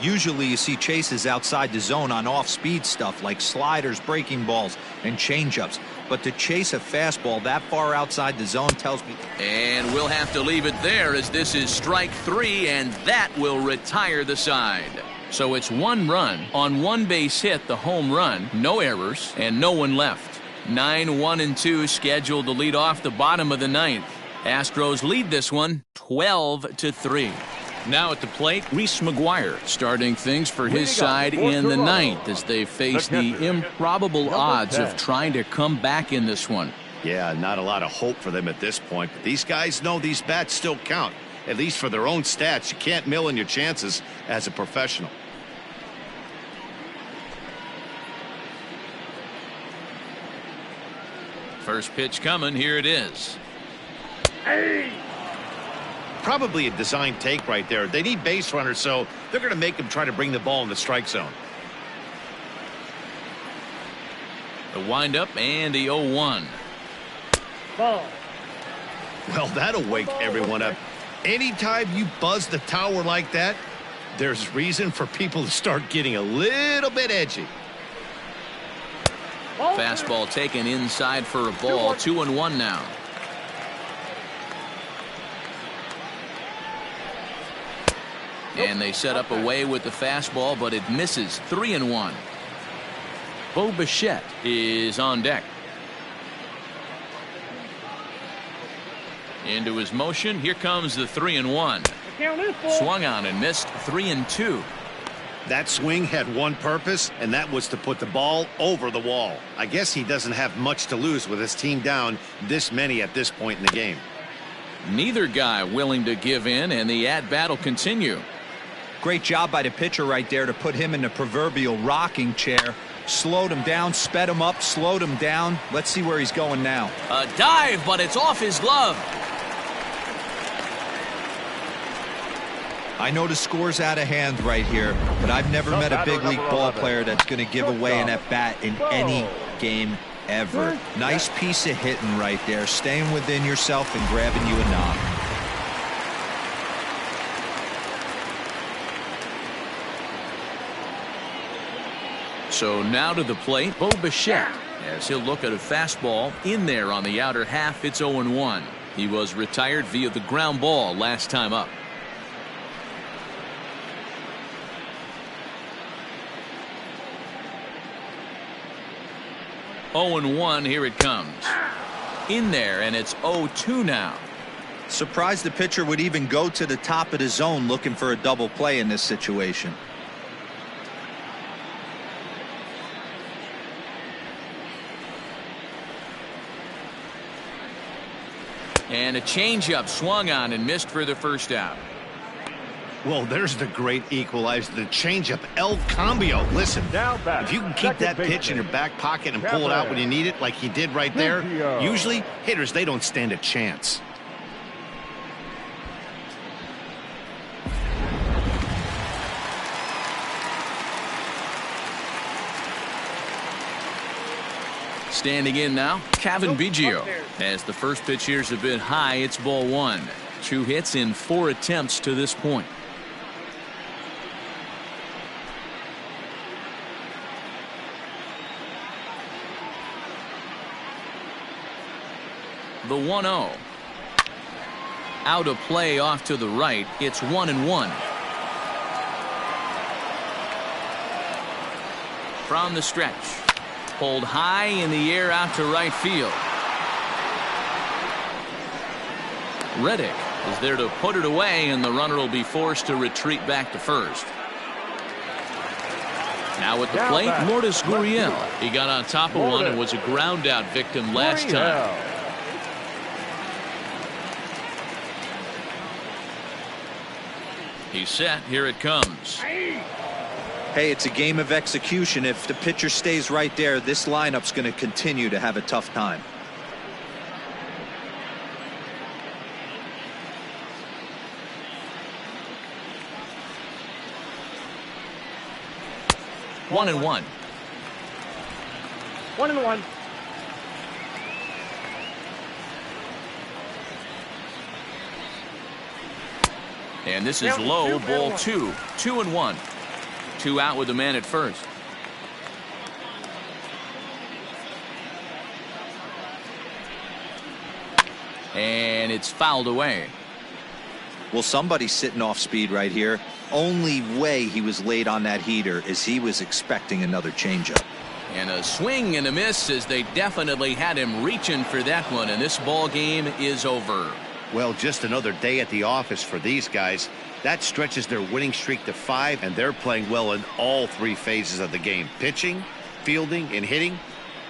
[SPEAKER 3] Usually you see chases outside the zone on off-speed stuff like sliders, breaking balls, and changeups. But to chase a fastball that far outside the zone tells me.
[SPEAKER 1] And we'll have to leave it there as this is strike 3, and that will retire the side. So it's 1 run on 1 base hit, the home run, no errors, and no one left. 9-1-2 scheduled to lead off the bottom of the 9th. Astros lead this one 12-3. Now at the plate, Reese McGuire starting things for his side in the 9th as they face the improbable odds of trying to come back in this one.
[SPEAKER 2] Yeah, not a lot of hope for them at this point, but these guys know these bats still count, at least for their own stats. You can't mill in your chances as a professional.
[SPEAKER 1] First pitch coming, here it is.
[SPEAKER 4] Hey.
[SPEAKER 2] Probably a design take right there. They need base runners, so they're going to make them try to bring the ball in the strike zone.
[SPEAKER 1] The windup and the 0-1.
[SPEAKER 4] Ball.
[SPEAKER 2] Well, that'll wake everyone up. Anytime you buzz the tower like that, there's reason for people to start getting a little bit edgy.
[SPEAKER 1] Fastball taken inside for a ball. 2-1 now. And they set up away with the fastball, but it misses. 3-1. Bo Bichette is on deck. Into his motion. Here comes the 3-1. Swung on and missed. 3-2.
[SPEAKER 2] That swing had one purpose, and that was to put the ball over the wall. I guess he doesn't have much to lose with his team down this many at this point in the game.
[SPEAKER 1] Neither guy willing to give in, and the at-bat will continue.
[SPEAKER 3] Great job by the pitcher right there to put him in the proverbial rocking chair. Slowed him down, sped him up, slowed him down. Let's see where he's going now.
[SPEAKER 1] A dive, but it's off his glove.
[SPEAKER 3] I know the score's out of hand right here, but I've never met a big league ball player that's going to give away an at-bat in any game ever. Nice piece of hitting right there, staying within yourself and grabbing you a knock.
[SPEAKER 1] So now to the plate, Bo Bichette, as he'll look at a fastball in there on the outer half. It's 0-1. He was retired via the ground ball last time up. (0-1). Here it comes. In there, and it's 0-2 now.
[SPEAKER 3] Surprised the pitcher would even go to the top of the zone looking for a double play in this situation.
[SPEAKER 1] And a changeup swung on and missed for the first out.
[SPEAKER 2] Well, there's the great equalizer, the changeup, El Cambio. Listen, if you can keep that pitch in your back pocket and pull it out when you need it like he did right there, usually hitters, they don't stand a chance.
[SPEAKER 1] Standing in now, Cavan Biggio. As the first pitch here's a bit high, it's ball one. 2 hits in 4 attempts to this point. The 1-0. Out of play off to the right. It's 1-1. From the stretch. Pulled high in the air out to right field. Reddick is there to put it away, and the runner will be forced to retreat back to first. Now at the plate, Lourdes Gurriel. He got on top of one and was a ground out victim last time. He's set. Here it comes.
[SPEAKER 3] Hey, it's a game of execution. If the pitcher stays right there, this lineup's going to continue to have a tough time.
[SPEAKER 1] One and one.
[SPEAKER 4] 1-1.
[SPEAKER 1] And this is low, ball 2. 2-1. 2 out with the man at first. And it's fouled away.
[SPEAKER 3] Well, somebody's sitting off speed right here. Only way he was late on that heater is he was expecting another changeup.
[SPEAKER 1] And a swing and a miss, as they definitely had him reaching for that one, and this ball game is over.
[SPEAKER 2] Well, just another day at the office for these guys. That stretches their winning streak to 5, and they're playing well in all 3 phases of the game. Pitching, fielding, and hitting.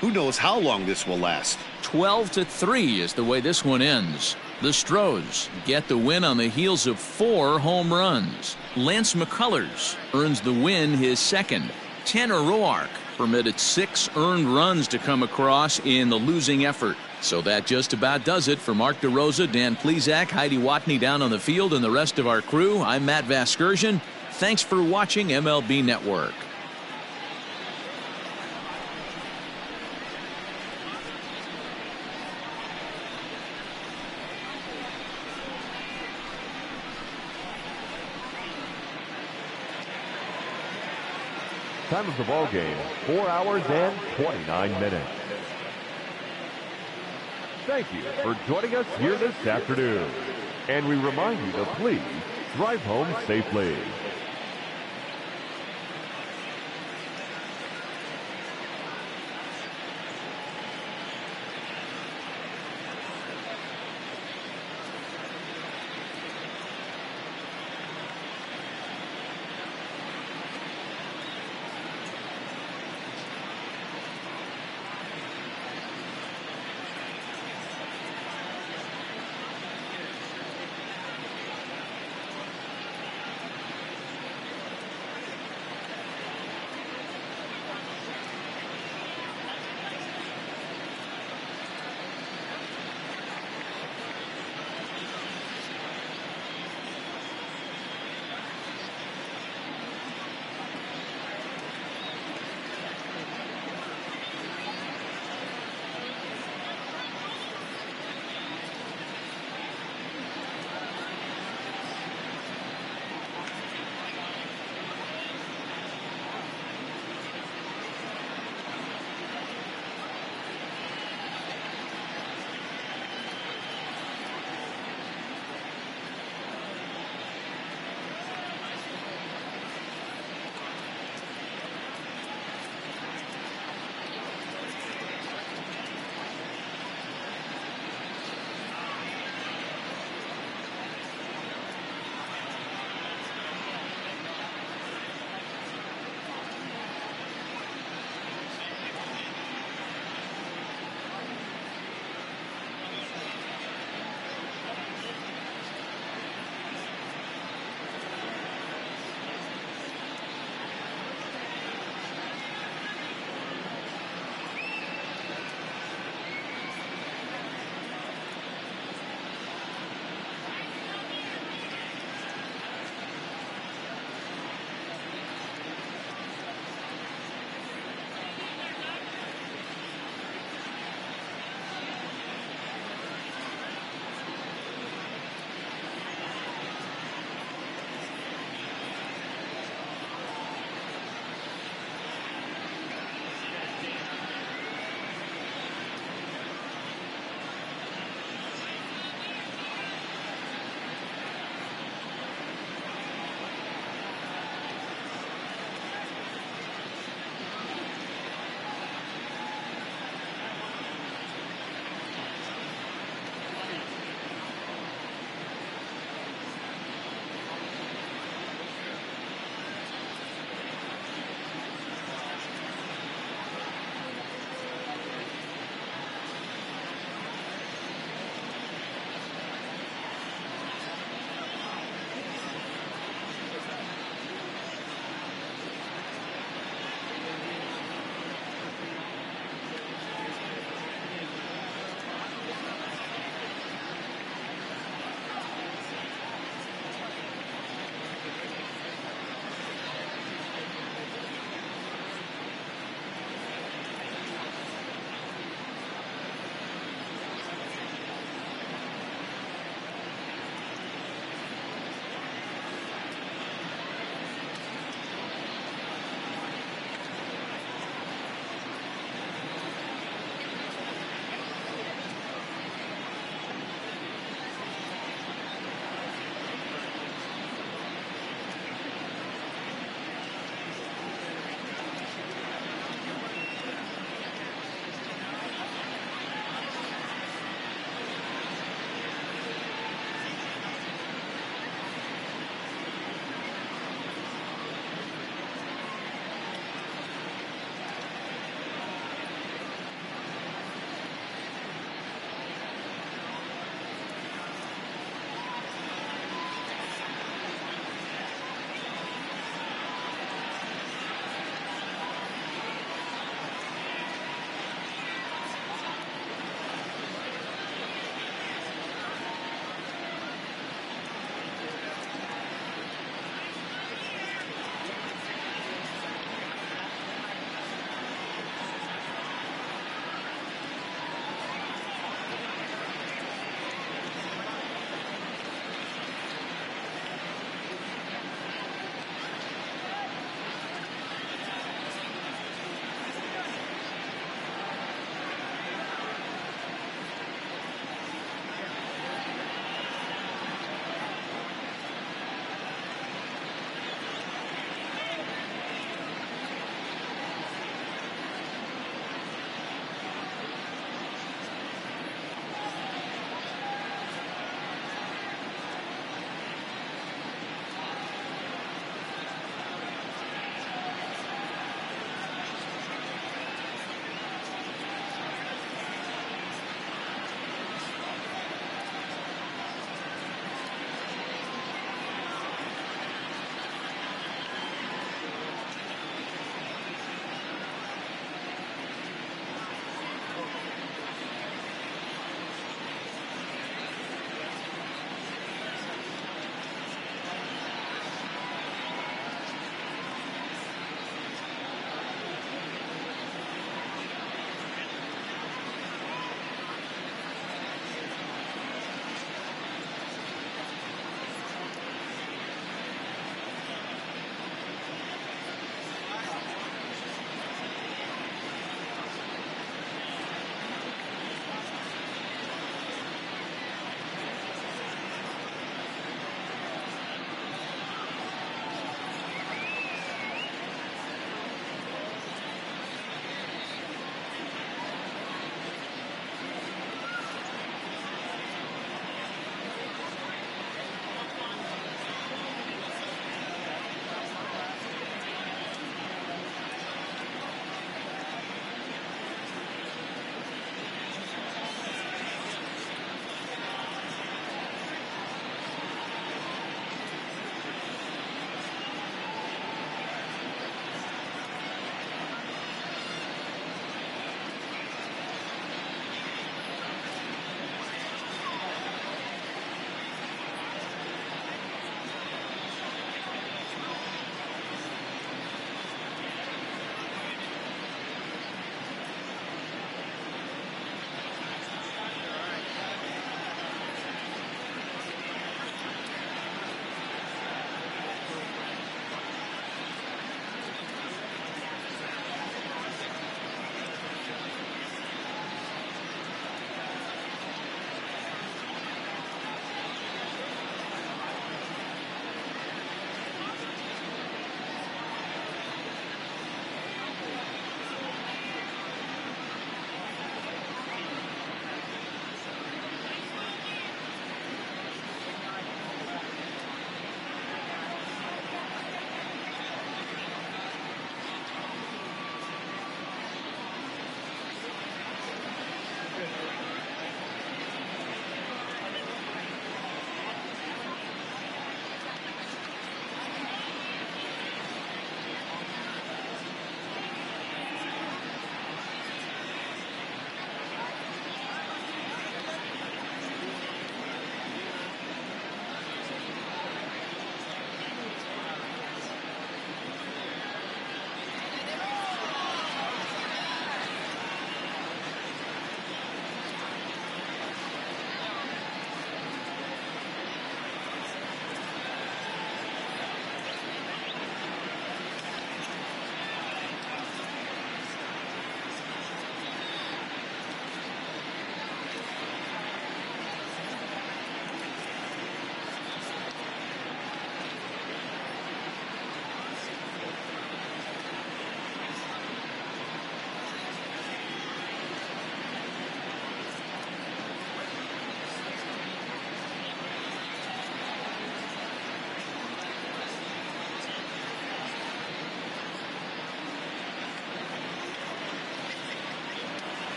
[SPEAKER 2] Who knows how long this will last?
[SPEAKER 1] 12-3 is the way this one ends. The Stros get the win on the heels of 4 home runs. Lance McCullers earns the win, his second. Tanner Roark permitted 6 earned runs to come across in the losing effort. So that just about does it for Mark DeRosa, Dan Plesac, Heidi Watney down on the field, and the rest of our crew. I'm Matt Vasgersian. Thanks for watching MLB Network.
[SPEAKER 6] Time of the ball game, 4 hours and 29 minutes. Thank you for joining us here this afternoon. And we remind you to please drive home safely.